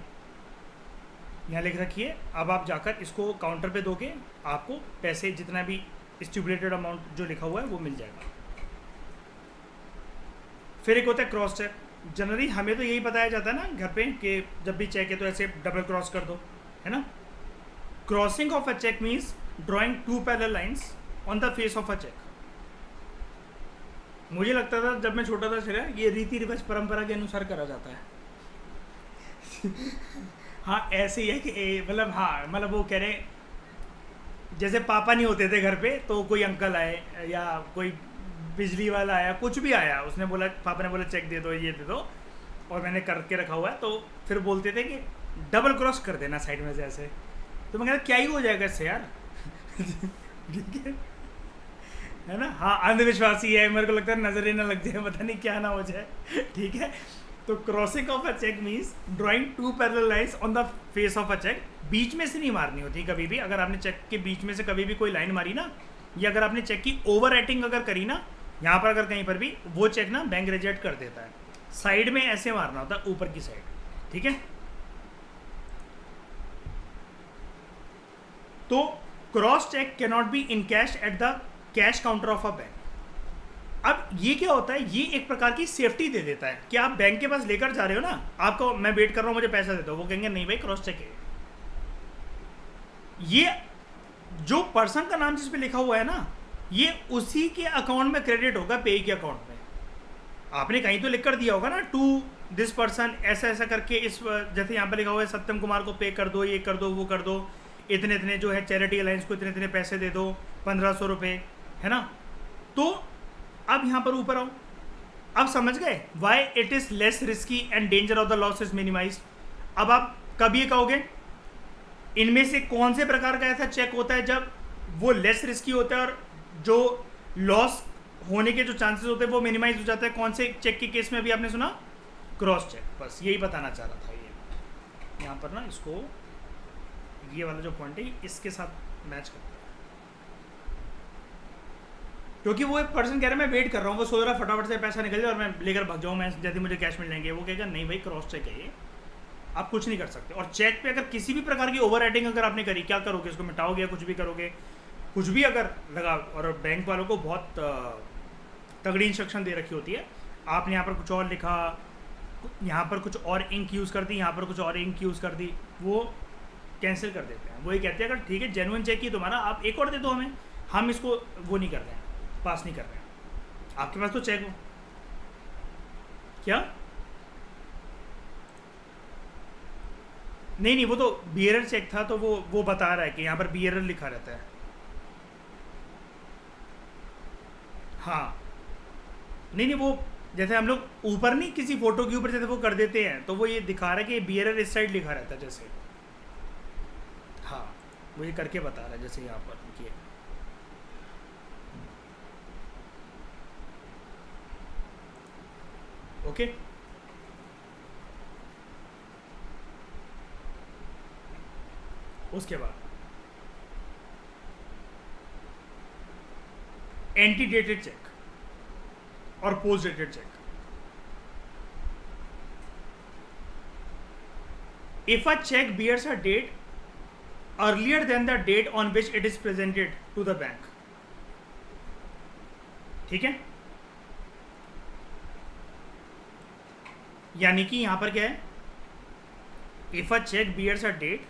[SPEAKER 1] यहाँ लिख रखी है। अब आप जाकर इसको काउंटर पे दोगे, आपको पैसे जितना भी स्टिपुलेटेड अमाउंट जो लिखा हुआ है वो मिल जाएगा। फिर एक होता है क्रॉस चेक। जनरली हमें तो यही बताया जाता है ना घर पे कि जब भी चेक है तो ऐसे डबल क्रॉस कर दो, है ना। Crossing of a cheque means drawing two parallel lines on the face of a cheque. मुझे लगता था जब मैं छोटा था चला ये रीति रिवाज परंपरा के अनुसार करा जाता है। हाँ ऐसे ही है कि मतलब, हाँ मतलब वो कह रहे जैसे पापा नहीं होते थे घर पे तो कोई अंकल आए या कोई बिजली वाला आया, कुछ भी आया, उसने बोला, पापा ने बोला चेक दे दो, ये दे दो, और मैंने करके रखा हुआ है, तो फिर बोलते थे कि डबल क्रॉस कर देना साइड में से ऐसे। तो मैं कहता क्या ही हो जाएगा इससे यार। ठीक है ना। हाँ अंधविश्वासी है, मेरे को लगता है नजर ही ना लग जाए, पता नहीं क्या ना हो जाए। ठीक है, तो crossing of a cheque means drawing two parallel lines on the face of a cheque. बीच में से नहीं मारनी होती कभी भी। अगर आपने चेक के बीच में से कभी भी कोई लाइन मारी ना, या अगर आपने चेक की ओवर राइटिंग अगर करी ना, यहाँ पर अगर कहीं पर भी, वो चेक ना बैंक रिजेक्ट कर देता है। साइड में ऐसे मारना होता है, ऊपर की साइड, ठीक है। तो cross cheque can not be in cash at the cash counter of a bank. अब ये क्या होता है, ये एक प्रकार की सेफ्टी दे देता है कि आप बैंक के पास लेकर जा रहे हो ना, आपको मैं वेट कर रहा हूं मुझे पैसा दे दो, वो कहेंगे नहीं भाई क्रॉस चेक है। ये जो पर्सन का नाम जिस पे लिखा हुआ है ना, ये उसी के अकाउंट में क्रेडिट होगा, पे के अकाउंट में। आपने कहीं तो लिख कर दिया होगा ना, टू दिस पर्सन ऐसा ऐसा करके, इस जैसे यहाँ पे लिखा हुआ है सत्यम कुमार को पे कर दो, ये कर दो, वो कर दो, इतने इतने जो है चैरिटी अलायंस को इतने इतने पैसे दे दो, 1500 रुपये, है ना। तो अब यहाँ पर ऊपर आओ, अब समझ गए why it is less risky and danger of the loss is minimise. अब आप कब ये कहोगे, इनमें से कौन से प्रकार का ऐसा चेक होता है जब वो लेस रिस्की होता है और जो लॉस होने के जो चांसेस होते हैं वो मिनिमाइज हो जाता है। कौन से चेक के केस में अभी आपने सुना, क्रॉस चेक। बस यही बताना चाह रहा था। ये यहाँ पर ना इसको, ये वाला जो पॉइंट है इसके साथ मैच करता है, क्योंकि वो एक पर्सन कह रहा है मैं वेट कर रहा हूँ, वो सोच रहा है फटाफट से पैसा निकल जाए और मैं लेकर भाग जाऊँ, मैं जल्दी मुझे कैश मिल जाएंगे। वो कहेगा नहीं भाई क्रॉस चेक है ये, आप कुछ नहीं कर सकते। और चेक पे अगर किसी भी प्रकार की ओवर राइटिंग अगर आपने करी, क्या करोगे, इसको मिटाओगे या कुछ भी करोगे, कुछ भी अगर लगा। और बैंक वालों को बहुत तगड़ी इंस्ट्रक्शन दे रखी होती है, आपने यहाँ पर कुछ और लिखा, यहाँ पर कुछ और इंक यूज़ कर दी, यहाँ पर कुछ और इंक यूज़ कर दी, वो कैंसिल कर देते हैं। वो ये कहते हैं अगर ठीक है जेन्युइन चेक ही तुम्हारा, आप एक और दे दो हमें, हम इसको वो नहीं कर रहे हैं, पास नहीं कर रहे हैं, आपके पास तो चेक हो। क्या नहीं, वो तो बियरर चेक था, तो वो बता रहा है कि यहाँ पर बियरर लिखा रहता है। हाँ नहीं, वो जैसे हम लोग ऊपर नहीं किसी फोटो के ऊपर जैसे वो कर देते हैं, तो वो ये दिखा रहा है कि बियरर इस साइड लिखा रहता है जैसे। हाँ वो ये करके बता रहा है, जैसे यहाँ पर देखिए। ओके, उसके बाद एंटी डेटेड चेक और post dated cheque. If a cheque bears a date earlier than the date on which it is presented to the bank, ठीक है, यानी कि यहां पर क्या है, if a cheque bears a date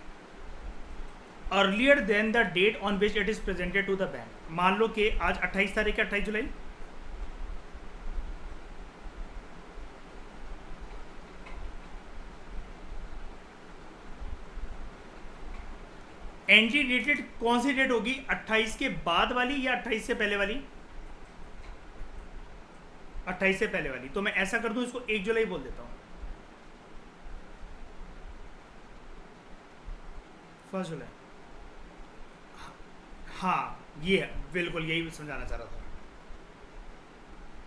[SPEAKER 1] earlier than the date on which it is presented to the bank. मान लो कि आज 28 तारीख है, 28 जुलाई, एंट्री डेटेड कौन सी डेट होगी, 28 के बाद वाली या 28 से पहले वाली? 28 से पहले वाली। तो मैं ऐसा कर दूं, इसको 1 जुलाई बोल देता हूं, 1 जुलाई। हाँ, ये है, बिल्कुल यही समझाना चाह रहा था।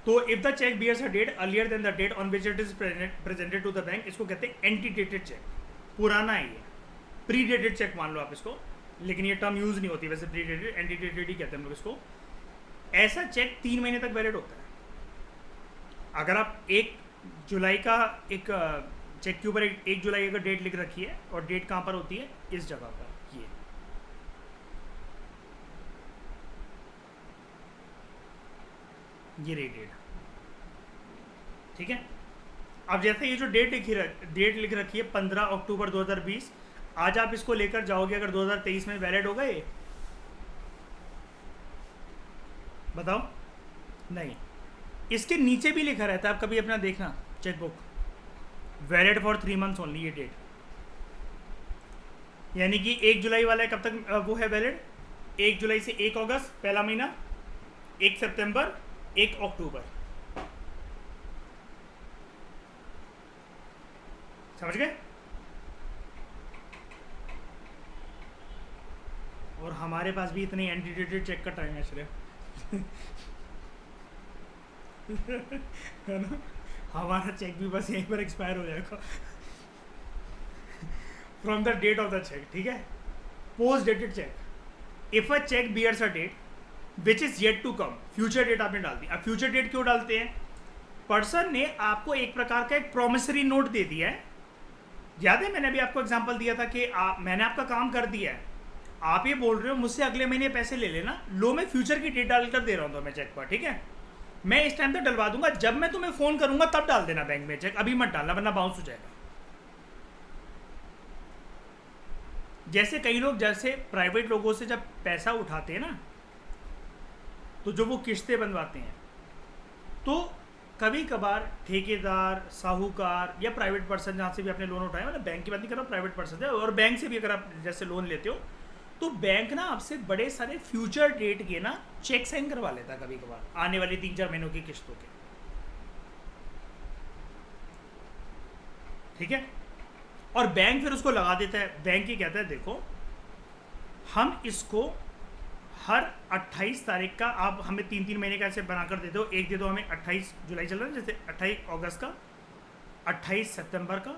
[SPEAKER 1] तो if the cheque bears a date earlier than the date on which it is presented to the bank, इसको कहते हैं एंटीडेटेड चेक। पुराना है ये, प्रीडेटेड चेक मान लो आप इसको, लेकिन ये टर्म यूज नहीं होती वैसे, प्रीडेटेड एंटीडेटेड ही कहते हैं हम लोग इसको। ऐसा चेक 3 महीने तक वैलिड होता है। अगर आप 1 जुलाई का एक चेक के ऊपर 1 जुलाई अगर डेट लिख रखी है, और डेट कहाँ पर होती है, इस जगह पर, ये रही डेट, ठीक है। अब जैसे ये जो डेट लिख रखी है 15 अक्टूबर 2020, आज आप इसको लेकर जाओगे अगर 2023 में वैलिड होगा ये? बताओ, नहीं। इसके नीचे भी लिखा रहता है, आप कभी अपना देखना chequebook, valid for 3 months only, ये डेट। यानी कि 1 जुलाई वाला है, कब तक वो है वैलिड? 1 जुलाई से 1 अगस्त पहला महीना, 1 सितंबर, 1 अक्टूबर। समझ गए? और हमारे पास भी इतनी एंटीडेटेड चेक का टाइम है सिर्फ है ना, हमारा चेक भी बस यहीं पर एक्सपायर हो जाएगा from the date of the cheque, ठीक है। Post dated cheque, if a cheque bears a date which is yet to come, future date आपने डाल दी। अब फ्यूचर डेट क्यों डालते हैं? पर्सन ने आपको एक प्रकार का एक प्रोमिसरी नोट दे दिया है। याद है मैंने अभी आपको एग्जांपल दिया था कि मैंने आपका काम कर दिया है, आप ये बोल रहे हो मुझसे अगले महीने पैसे ले लेना, लो मैं फ्यूचर की डेट डालकर दे रहा हूँ तो मैं चेक पर, ठीक है। मैं इस टाइम तक डलवा दूंगा, जब मैं तुम्हें फोन करूंगा तब डाल देना बैंक में चेक, अभी मत डालना वरना बाउंस हो जाएगा। जैसे कई लोग जैसे प्राइवेट लोगों से जब पैसा उठाते हैं ना, तो जो वो किस्तें बनवाते हैं, तो कभी कभार ठेकेदार, साहूकार या प्राइवेट पर्सन जहाँ से भी आपने लोन उठाया, मतलब बैंक की बात नहीं कर रहा, प्राइवेट पर्सन है, और बैंक से भी अगर आप जैसे लोन लेते हो तो बैंक ना आपसे बड़े सारे फ्यूचर डेट के ना चेक साइन करवा लेता है कभी कभार, आने वाले 3-4 महीनों की किस्तों के, ठीक है। और बैंक फिर उसको लगा देता है। बैंक ही कहता है देखो हम इसको हर 28 तारीख का, आप हमें 3-3 महीने का ऐसे बनाकर दे दो, एक दे दो हमें 28 जुलाई चल रहा है, जैसे 28 अगस्त का, 28 सितंबर का,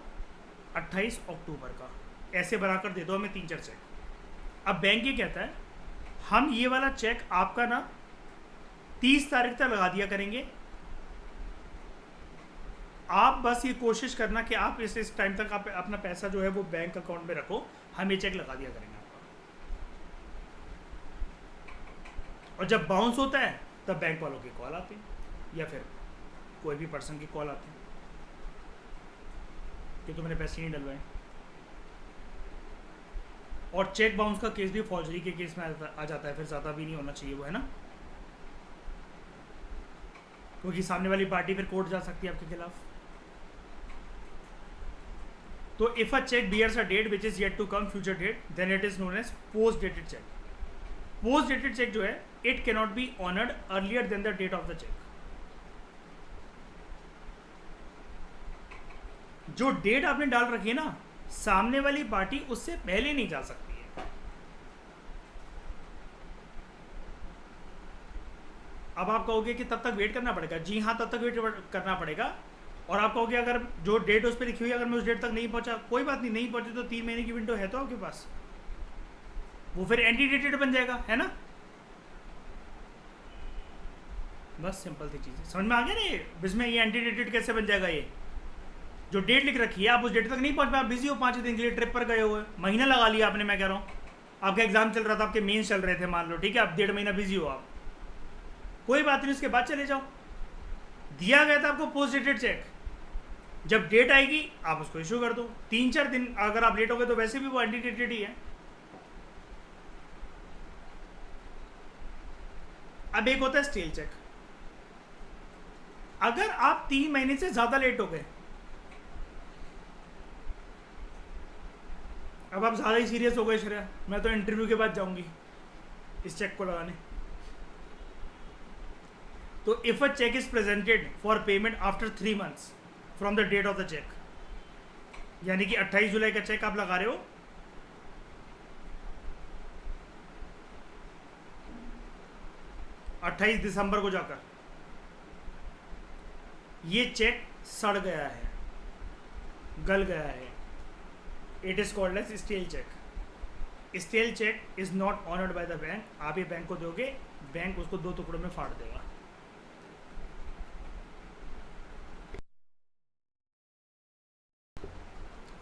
[SPEAKER 1] 28 अक्टूबर का, ऐसे बनाकर दे दो हमें 3-4 चेक। अब बैंक ये कहता है हम ये वाला चेक आपका ना 30 तारीख तक लगा दिया करेंगे, आप बस ये कोशिश करना कि आप इस टाइम तक आप अपना पैसा जो है वो बैंक अकाउंट में रखो, हम ये चेक लगा दिया करेंगे आपका। और जब बाउंस होता है तब बैंक वालों की कॉल आती है या फिर कोई भी पर्सन की कॉल आती है कि तुमने पैसे नहीं डलवाए। और चेक बाउंस का केस भी फॉर्जरी के केस में आ जाता है, फिर ज़्यादा भी नहीं होना चाहिए वो, है ना, क्योंकि सामने वाली पार्टी फिर कोर्ट जा सकती है आपके खिलाफ। तो if a cheque bears a date which is yet to come, future date, then it is known as post dated cheque. Post dated cheque जो है it cannot be honoured earlier than the date of the cheque. जो date आपने डाल रखी है ना, सामने वाली पार्टी उससे पहले नहीं जा सकती है। अब आप कहोगे कि तब तक वेट करना पड़ेगा, जी हाँ तब तक वेट करना पड़ेगा। और आप कहोगे अगर जो डेट उस पर लिखी हुई है अगर मैं उस डेट तक नहीं पहुंचा, कोई बात नहीं, नहीं पहुंचे तो 3 महीने की विंडो है तो आपके पास, वो फिर एंटीडेटेड बन जाएगा, है ना। बस सिंपल सी चीज़ है, समझ में आ गया ना। इसमें ये एंटीडेटेड कैसे बन जाएगा? ये जो डेट लिख रखी है आप उस डेट तक नहीं पहुंच पाए, आप बिजी हो, 5 दिन के लिए ट्रिप पर गए हुए, महीना लगा लिया आपने, मैं कह रहा हूँ आपका एग्जाम चल रहा था, आपके मेंस चल रहे थे मान लो, ठीक है, आप 1.5 महीना बिजी हो आप, कोई बात नहीं, उसके बाद चले जाओ। दिया गया था आपको पोस्ट डेटेड चेक, जब डेट आएगी आप उसको इशू कर दो। 3-4 दिन अगर आप लेट हो गए तो वैसे भी वो एंटीडेटेड ही है। अब एक होता है स्टेल चेक। अगर आप 3 महीने से ज़्यादा लेट हो गए, अब आप ज़्यादा ही सीरियस हो गए, श्रेया मैं तो इंटरव्यू के बाद जाऊंगी इस चेक को लगाने, तो if a cheque is presented for payment after 3 months from the date of the cheque, यानी कि 28 जुलाई का चेक आप लगा रहे हो, 28 दिसंबर को जाकर ये चेक सड़ गया है, गल गया है, it is called as stale cheque. Stale cheque is not honoured by the bank. आप ये बैंक को दोगे, बैंक उसको 2 टुकड़ों में फाड़ देगा।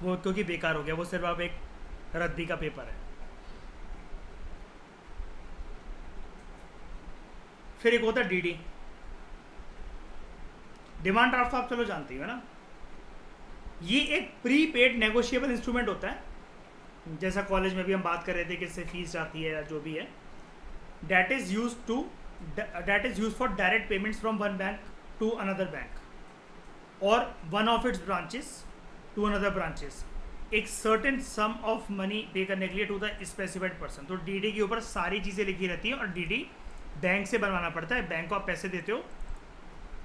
[SPEAKER 1] वो क्योंकि बेकार हो गया, वो सिर्फ आप एक रद्दी का पेपर है। फिर एक होता है डीडी, डिमांड ड्राफ्ट, आप चलो जानती हो ना, ये एक प्री पेड नेगोशिएबल इंस्ट्रूमेंट होता है, जैसा कॉलेज में भी हम बात कर रहे थे कि इससे फीस जाती है या जो भी है, that is use for direct payments from one bank to another bank और one of its branches to another branches, एक certain sum of money pay करने के लिए टू द स्पेसिफाइड पर्सन। तो डीडी के ऊपर सारी चीज़ें लिखी रहती हैं और डीडी बैंक से बनवाना पड़ता है, बैंक को आप पैसे देते हो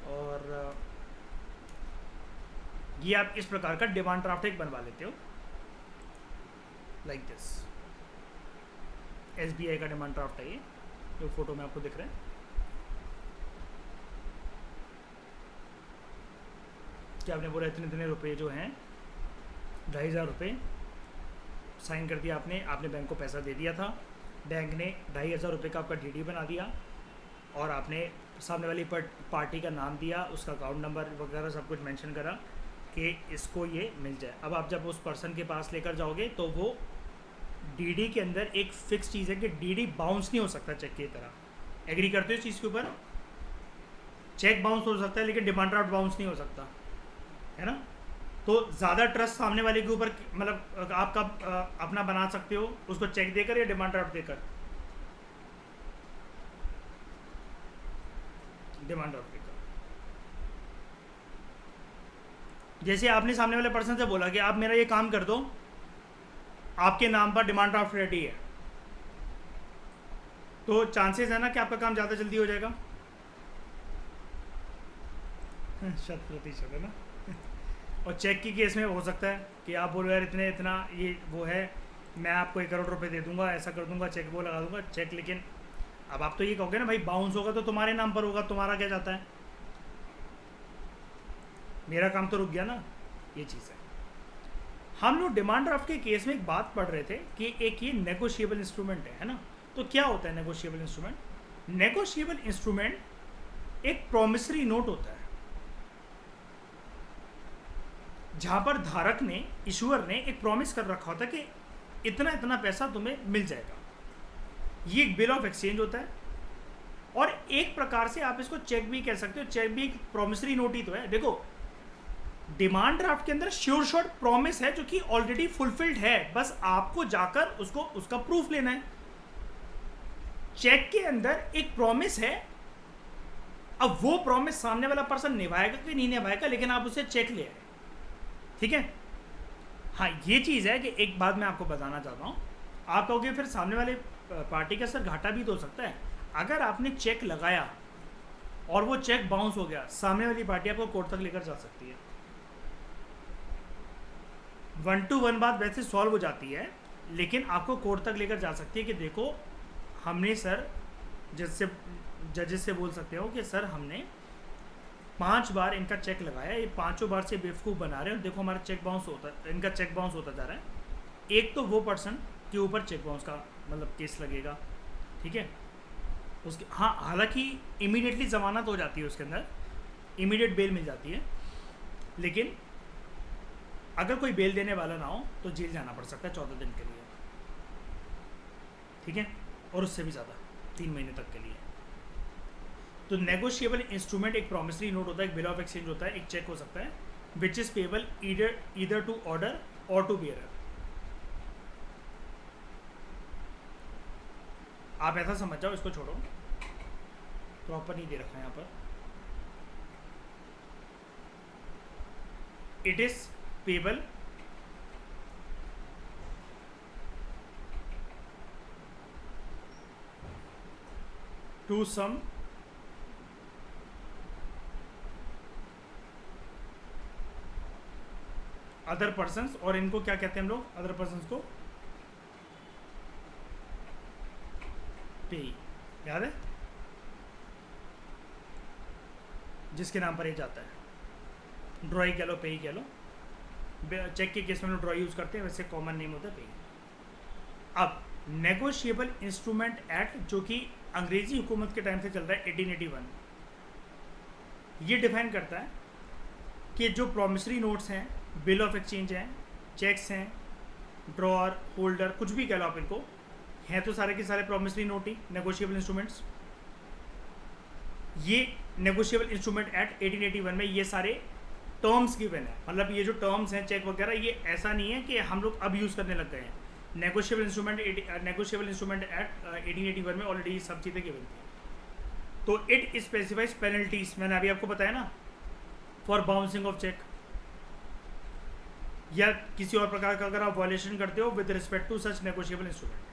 [SPEAKER 1] और ये आप इस प्रकार का डिमांड ड्राफ्ट एक बनवा लेते हो, लाइक दिस। एसबीआई का डिमांड ड्राफ्ट है ये, जो फोटो में आपको दिख रहा है। क्या आपने बोला इतने इतने रुपए जो हैं 2,500 रुपये साइन कर दिया आपने, आपने बैंक को पैसा दे दिया था, बैंक ने 2,500 रुपये का आपका डीडी बना दिया और आपने सामने वाली पार्टी का नाम दिया, उसका अकाउंट नंबर वगैरह सब कुछ मेंशन करा कि इसको ये मिल जाए। अब आप जब उस पर्सन के पास लेकर जाओगे तो वो डीडी के अंदर एक फिक्स चीज़ है कि डीडी बाउंस नहीं हो सकता चेक की तरह। एग्री करते हो इस चीज़ के ऊपर? चेक बाउंस हो सकता है लेकिन डिमांड ड्राफ्ट बाउंस नहीं हो सकता, है ना। तो ज़्यादा ट्रस्ट सामने वाले के ऊपर, मतलब आप कब अपना बना सकते हो, उसको चेक देकर या डिमांड ड्राफ्ट देकर? डिमांड ड्राफ्ट देकर। जैसे आपने सामने वाले पर्सन से बोला कि आप मेरा ये काम कर दो, आपके नाम पर डिमांड ड्राफ्ट रेडी है, तो चांसेस है ना कि आपका काम ज़्यादा जल्दी हो जाएगा, 100% है ना। और चेक की केस में हो सकता है कि आप बोलो यार इतने इतना ये वो है, मैं आपको 1 करोड़ रुपए दे दूंगा, ऐसा कर दूंगा, चेक वो लगा दूंगा चेक, लेकिन अब आप तो ये कहोगे ना भाई बाउंस होगा तो तुम्हारे नाम पर होगा, तुम्हारा क्या जाता है, मेरा काम तो रुक गया ना, ये चीज़ है। हम लोग डिमांड ड्राफ्ट के केस में एक बात पढ़ रहे थे कि एक ये नेगोशिएबल इंस्ट्रूमेंट है ना। तो क्या होता है नेगोशिएबल इंस्ट्रूमेंट? नेगोशिएबल इंस्ट्रूमेंट एक प्रॉमिसरी नोट होता है जहां पर धारक ने, इशूअर ने एक प्रॉमिस कर रखा होता है कि इतना इतना पैसा तुम्हें मिल जाएगा। ये एक बिल ऑफ एक्सचेंज होता है और एक प्रकार से आप इसको चेक भी कह सकते हो। चेक भी एक प्रॉमिसरी नोट ही तो है। देखो डिमांड ड्राफ्ट के अंदर श्योर शॉर्ट प्रॉमिस है जो कि ऑलरेडी फुलफिल्ड है, बस आपको जाकर उसको उसका प्रूफ लेना है। चेक के अंदर एक प्रॉमिस है, अब वो प्रॉमिस सामने वाला पर्सन निभाएगा कि नहीं निभाएगा, लेकिन आप उसे चेक ले आए, ठीक है। हाँ ये चीज़ है कि एक बात मैं आपको बताना चाहता हूँ, आप कहोगे फिर सामने वाले पार्टी का सर घाटा भी तो हो सकता है। अगर आपने चेक लगाया और वो चेक बाउंस हो गया, सामने वाली पार्टी आपको कोर्ट तक लेकर जा सकती है। 1 to 1 बात वैसे सॉल्व हो जाती है, लेकिन आपको कोर्ट तक लेकर जा सकती है कि देखो हमने सर, जैसे जजेस से बोल सकते हो कि सर हमने 5 बार इनका चेक लगाया, ये 5 बार से बेवकूफ़ बना रहे हैं, देखो हमारा चेक बाउंस होता, इनका चेक बाउंस होता जा रहा है। एक तो वो पर्सन के ऊपर चेक बाउंस का मतलब केस लगेगा, ठीक है उसके। हाँ हालांकि इमीडिएटली ज़मानत हो जाती है उसके अंदर, इमीडिएट बेल मिल जाती है, लेकिन अगर कोई बेल देने वाला ना हो तो जेल जाना पड़ सकता है 14 दिन के लिए, ठीक है, और उससे भी ज़्यादा 3 महीने तक के लिए। तो नेगोशिएबल इंस्ट्रूमेंट एक प्रॉमिसरी नोट होता है, एक बिल ऑफ एक्सचेंज होता है, एक चेक हो सकता है which is payable either to order और टू बियरर। आप ऐसा समझ जाओ, इसको छोड़ो, प्रॉपर नहीं दे रखा है यहाँ पर। It is payable to some other persons, और इनको क्या कहते हैं हम लोग, अदर पर्सन्स को पे, याद है, जिसके नाम पर ये जाता है। ड्रॉई कह लो, पे ही कह लो, चेक के केस में हम लोग ड्रॉई यूज़ करते हैं, वैसे कॉमन नेम होता है पे। अब नेगोशिएबल इंस्ट्रूमेंट एक्ट, जो कि अंग्रेजी हुकूमत के टाइम से चल रहा है 1881, ये डिफाइन करता है कि जो प्रॉमिसरी नोट्स हैं, बिल ऑफ एक्सचेंज हैं, चेक्स हैं, ड्रॉअर, होल्डर, कुछ भी कह लो आप इनको, हैं तो सारे के सारे प्रॉमिसरी नोट ही नेगोशिएबल इंस्ट्रूमेंट्स। ये नेगोशिएबल इंस्ट्रूमेंट एक्ट 1881 में ये सारे टर्म्स गिवन है, मतलब ये जो टर्म्स हैं चेक वगैरह, ये ऐसा नहीं है कि हम लोग अब यूज़ करने लग गए हैं। नेगोशिएबल इंस्ट्रूमेंट एक्ट 1881 में ऑलरेडी सब चीज़ें गिवन थी। तो इट स्पेसिफाइज पेनल्टीज, मैंने अभी आपको बताया ना, फॉर बाउंसिंग ऑफ चेक, या किसी और प्रकार का अगर आप वायलेशन करते हो with respect to such negotiable instrument.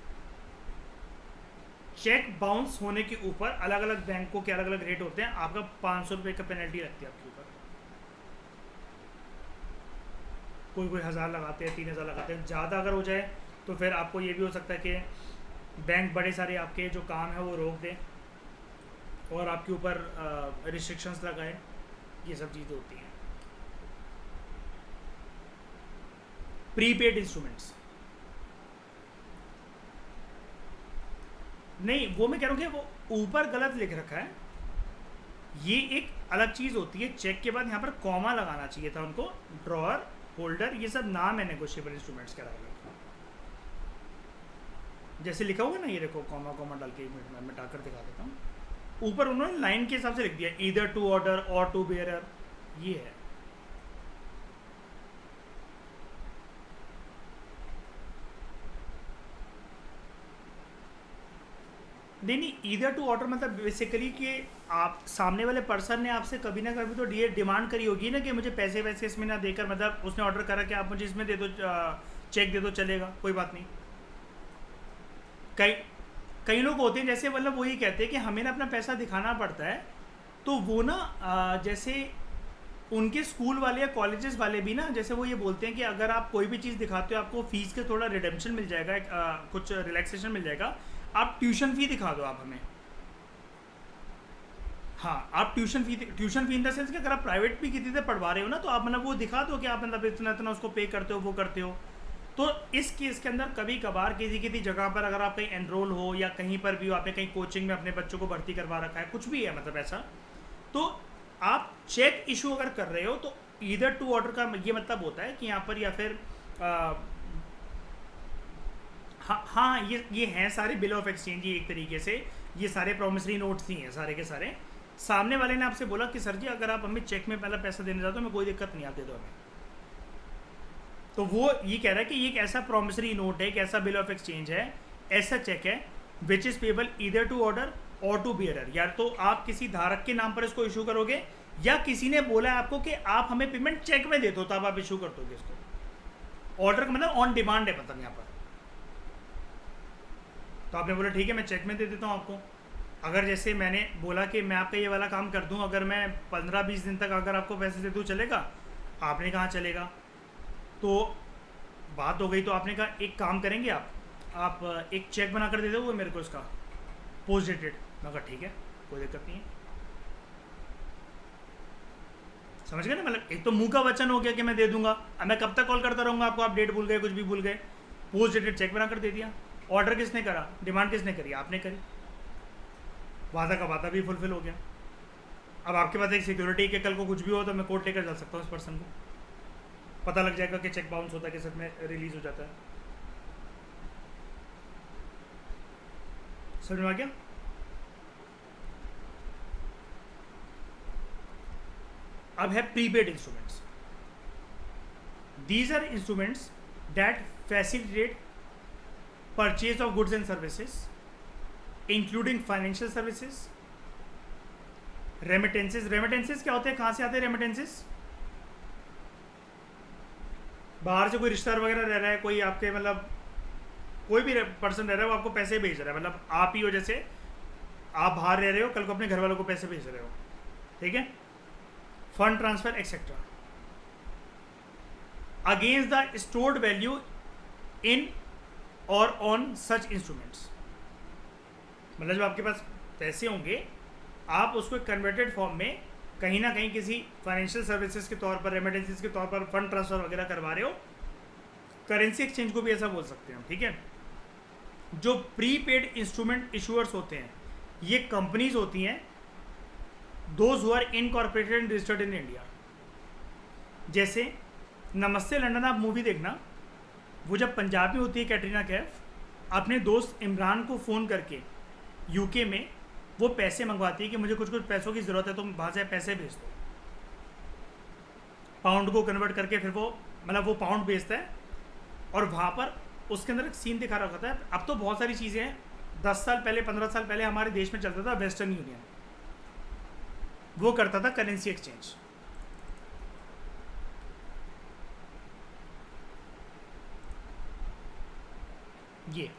[SPEAKER 1] Cheque bounce होने के ऊपर अलग अलग बैंकों के अलग अलग रेट होते हैं, आपका 500 रुपये का पेनल्टी लगती है आपके ऊपर। कोई 1000 लगाते हैं, 3000 लगाते हैं। ज़्यादा अगर हो जाए तो फिर आपको ये भी हो सकता है कि बैंक बड़े सारे आपके जो काम है वो रोक दें और आपके ऊपर रिस्ट्रिक्शंस लगाए, ये सब चीज़ें होती हैं। प्रीपेड इंस्ट्रूमेंट्स नहीं, वो मैं कह रहा हूँ कि वो ऊपर गलत लिख रखा है, ये एक अलग चीज़ होती है। चेक के बाद यहाँ पर कॉमा लगाना चाहिए था उनको, ड्रॉअर, होल्डर, ये सब नाम है नेगोशिएबल इंस्ट्रूमेंट्स के अलग। जैसे लिखा हुआ है ना, ये देखो कॉमा कॉमा डाल के, एक मिनट में मिटाकर दिखा देता हूँ। ऊपर उन्होंने लाइन के हिसाब से लिख दिया, ईदर टू ऑर्डर और टू बेयरर, ये है। नहीं, ईदर टू ऑर्डर मतलब बेसिकली कि आप सामने वाले पर्सन ने आपसे कभी ना कभी तो डिमांड करी होगी ना कि मुझे पैसे वैसे इसमें ना देकर, मतलब उसने ऑर्डर करा कि आप मुझे इसमें दे दो, चेक दे दो, चलेगा, कोई बात नहीं। कई लोग होते हैं जैसे, मतलब वो ये कहते हैं कि हमें ना अपना पैसा दिखाना पड़ता है, तो वो ना जैसे उनके स्कूल वाले या कॉलेजेस वाले भी ना, जैसे वो ये बोलते हैं कि अगर आप कोई भी चीज़ दिखाते हो आपको फ़ीस के थोड़ा रिडेम्पशन मिल जाएगा, कुछ रिलैक्सेशन मिल जाएगा, आप ट्यूशन फ़ी दिखा दो आप हमें। हाँ, आप tuition fee in the sense कि अगर आप प्राइवेट भी किसी से पढ़वा रहे हो ना, तो आप मतलब वो दिखा दो कि आप मतलब इतना इतना उसको पे करते हो, वो करते हो। तो इस केस के अंदर कभी कभार किसी जगह पर अगर आप कहीं एनरोल हो या कहीं पर भी हो, आपने कहीं कोचिंग में अपने बच्चों को भर्ती करवा रखा है, कुछ भी है मतलब ऐसा, तो आप चेक इशू अगर कर रहे हो तो ईदर टू ऑर्डर का ये मतलब होता है कि यहाँ पर, या फिर हाँ, ये हैं सारे बिल ऑफ एक्सचेंज ही एक तरीके से, ये सारे प्रॉमिसरी नोट्स ही हैं सारे के सारे। सामने वाले ने आपसे बोला कि सर जी अगर आप हमें चेक में पहला पैसा देने जाते हो, हमें कोई दिक्कत नहीं, आप दे दो हमें। तो वो ये कह रहा है कि ये एक ऐसा प्रॉमिसरी नोट है, एक ऐसा बिल ऑफ एक्सचेंज है, ऐसा चेक है which is payable either to order और टू बियरर। या तो आप किसी धारक के नाम पर इसको इशू करोगे, या किसी ने बोला है आपको कि आप हमें पेमेंट चेक में दे दो, तब आप इशू कर दोगे इसको। ऑर्डर का मतलब ऑन डिमांड है, मतलब यहाँ पर। तो आपने बोला ठीक है मैं चेक में दे देता हूँ आपको। अगर जैसे मैंने बोला कि मैं आपका ये वाला काम कर दूँ, अगर मैं 15-20 दिन तक अगर आपको पैसे दे दूँ चलेगा, आपने कहा चलेगा, तो बात हो गई। तो आपने कहा एक काम करेंगे आप एक चेक बना कर दे दो मेरे को इसका, पोस्ट डेटेड। मैं कहा ठीक है, कोई दिक्कत नहीं है। समझ गए ना, मतलब एक तो मुंह का वचन हो गया कि मैं दे दूंगा, अब मैं कब तक कॉल करता रहूँगा आपको, आप डेट भूल गए, कुछ भी भूल गए। पोस्ट डेटेड चेक बना कर दे दिया। ऑर्डर किसने करा, डिमांड किसने करी, आपने करी, वादा का वादा भी फुलफिल हो गया। अब आपके पास एक सिक्योरिटी के कल को कुछ भी हो तो मैं कोर्ट लेकर जा सकता हूँ, उस पर्सन को पता लग जाएगा कि चेक बाउंस होता है कि सच में रिलीज हो जाता है। समझ में आ गया? अब है prepaid instruments. These are instruments that facilitate purchase of goods and services, including financial services, remittances, remittances क्या होते हैं, कहाँ से आते हैं रेमिटेंसेस? बाहर से कोई रिश्तेदार वगैरह रह रहा है, कोई आपके मतलब कोई भी पर्सन रह रहा है, वो आपको पैसे भेज रहा है, मतलब आप ही हो, जैसे आप बाहर रह रहे हो, कल को अपने घर वालों को पैसे भेज रहे हो, ठीक है, fund transfer etcetera, against the stored value in और ऑन सच इंस्ट्रूमेंट्स। मतलब जब आपके पास पैसे होंगे, आप उसको कन्वर्टेड फॉर्म में कहीं ना कहीं किसी फाइनेंशियल सर्विसेज के तौर पर, रेमिटेंसेस के तौर पर फंड ट्रांसफर वगैरह करवा रहे हो, करेंसी एक्सचेंज को भी ऐसा बोल सकते हैं, ठीक है। जो प्रीपेड इंस्ट्रूमेंट इशूअर्स होते हैं, ये कंपनीज होती हैं, those who are incorporated and registered in India. जैसे नमस्ते लंदन आप मूवी देखना, वो जब पंजाब में होती है कैटरीना कैफ, अपने दोस्त इमरान को फ़ोन करके यूके में वो पैसे मंगवाती है कि मुझे कुछ कुछ पैसों की ज़रूरत है, तुम वहाँ से पैसे भेज दो, पाउंड को कन्वर्ट करके, फिर वो मतलब वो पाउंड भेजता है, और वहाँ पर उसके अंदर एक सीन दिखा रखा था। अब तो बहुत सारी चीज़ें हैं, 10 साल पहले 15 साल पहले हमारे देश में चलता था वेस्टर्न यूनियन, वो करता था करेंसी एक्सचेंज। ये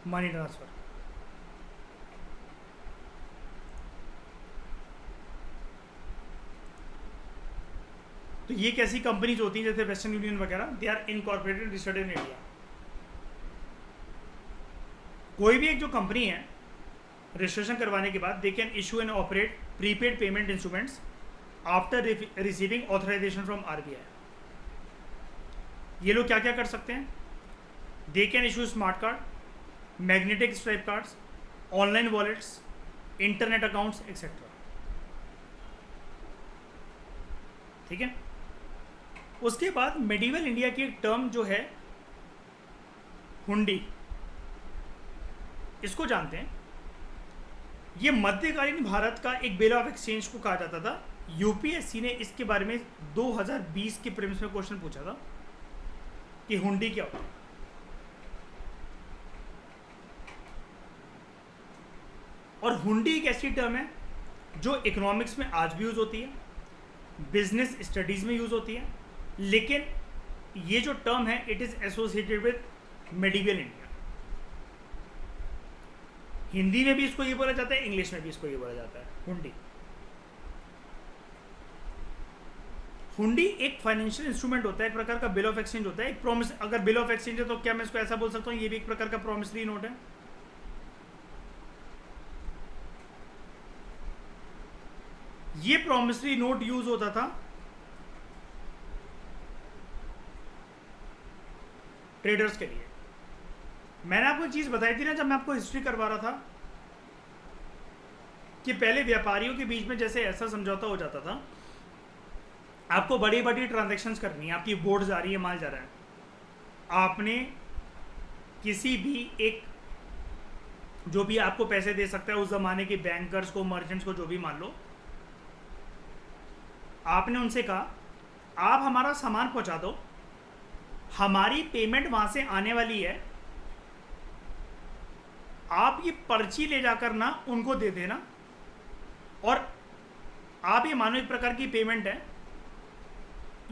[SPEAKER 1] मनी ट्रांसफ़र, तो ये कैसी कंपनीज होती हैं जैसे वेस्टर्न यूनियन वगैरह, they are incorporated registered in India. कोई भी एक जो कंपनी है, रजिस्ट्रेशन करवाने के बाद they can issue and operate prepaid payment instruments after receiving authorisation from RBI. ये लोग क्या क्या कर सकते हैं? They can issue smart card, magnetic stripe cards, online wallets, internet accounts etcetera, ठीक है। उसके बाद मेडिवल इंडिया की एक टर्म जो है हुंडी, इसको जानते हैं। ये मध्यकालीन भारत का एक बिल ऑफ एक्सचेंज को कहा जाता था। यूपीएससी ने इसके बारे में 2020 के प्रीलिम्स में क्वेश्चन पूछा था कि हुंडी क्या होता है। और हुंडी एक ऐसी टर्म है जो इकोनॉमिक्स में आज भी यूज़ होती है, बिजनेस स्टडीज़ में यूज़ होती है, लेकिन ये जो टर्म है it is associated with medieval India. Hindi में भी इसको ये बोला जाता है, इंग्लिश में भी इसको ये बोला जाता है हुंडी। हुंडी एक फाइनेंशियल इंस्ट्रूमेंट होता है, एक प्रकार का बिल ऑफ एक्सचेंज होता है, एक प्रॉमिस। अगर बिल ऑफ एक्सचेंज है तो क्या मैं इसको ऐसा बोल सकता हूँ ये भी एक प्रकार का प्रॉमिसरी नोट है। ये प्रॉमिसरी नोट यूज होता था ट्रेडर्स के लिए। मैंने आपको एक चीज़ बताई थी ना जब मैं आपको हिस्ट्री करवा रहा था, कि पहले व्यापारियों के बीच में जैसे ऐसा समझौता हो जाता था, आपको बड़ी बड़ी ट्रांजैक्शंस करनी है, आपकी बोर्ड जा रही है, माल जा रहा है, आपने किसी भी एक जो भी आपको पैसे दे सकता है उस ज़माने के बैंकर्स को, मर्चेंट्स को, जो भी मान लो, आपने उनसे कहा आप हमारा सामान पहुंचा दो, हमारी पेमेंट वहां से आने वाली है, आप ये पर्ची ले जाकर ना उनको दे देना, और आप ये मानो एक प्रकार की पेमेंट है,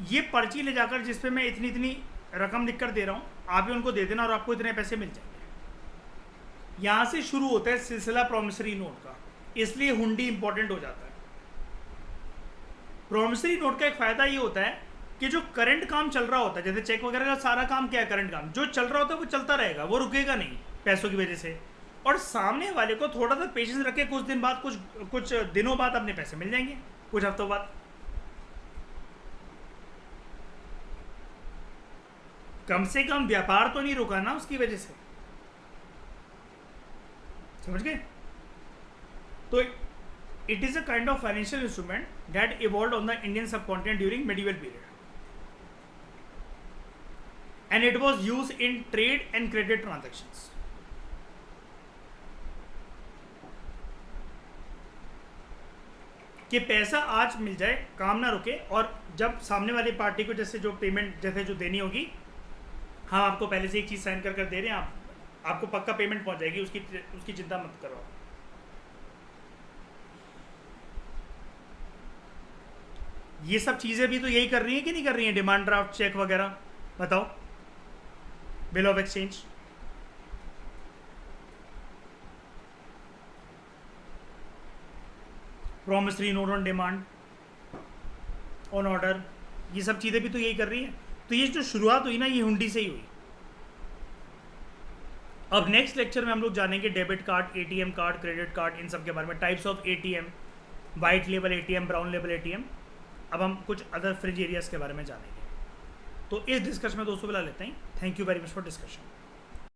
[SPEAKER 1] ये पर्ची ले जाकर जिसपे मैं इतनी इतनी रकम लिखकर दे रहा हूँ, आप ही उनको दे देना और आपको इतने पैसे मिल जाएंगे। यहाँ से शुरू होता है सिलसिला प्रॉमिसरी नोट का, इसलिए हुंडी इंपॉर्टेंट हो जाता है। प्रॉमिसरी नोट का एक फ़ायदा ये होता है कि जो करंट काम चल रहा होता है, जैसे चेक वगैरह का सारा काम क्या है, करंट काम जो चल रहा होता है वो चलता रहेगा, वो रुकेगा नहीं पैसों की वजह से, और सामने वाले को थोड़ा सा पेशेंस रखे, कुछ दिन बाद, कुछ दिनों बाद अपने पैसे मिल जाएंगे, कुछ हफ्तों बाद। कम से कम व्यापार तो नहीं रुका ना उसकी वजह से, समझ गए? तो it is a kind of financial instrument that evolved on the Indian subcontinent during medieval period, and it was used in trade and credit transactions. कि पैसा आज मिल जाए, काम ना रुके, और जब सामने वाली पार्टी को जैसे जो पेमेंट जैसे जो देनी होगी, हम आपको पहले से एक चीज़ साइन कर दे रहे हैं, आपको पक्का पेमेंट पहुंच जाएगी, उसकी चिंता मत करो। ये सब चीज़ें भी तो यही कर रही हैं कि नहीं कर रही हैं, डिमांड ड्राफ्ट चेक वगैरह, बताओ, bill of exchange. Promissory note on demand, on order, ये सब चीज़ें भी तो यही कर रही हैं। तो ये जो शुरुआत हुई ना, ये हुंडी से ही हुई। अब नेक्स्ट लेक्चर में हम लोग जानेंगे debit card, ATM card, credit card, इन सब के बारे में, types of ATM, white label ATM, brown label ATM. अब हम कुछ अदर फ्रिंज एरियाज के बारे में जानेंगे। तो इस डिस्कशन में दोस्तों बुला लेते हैं। Thank you very much for discussion.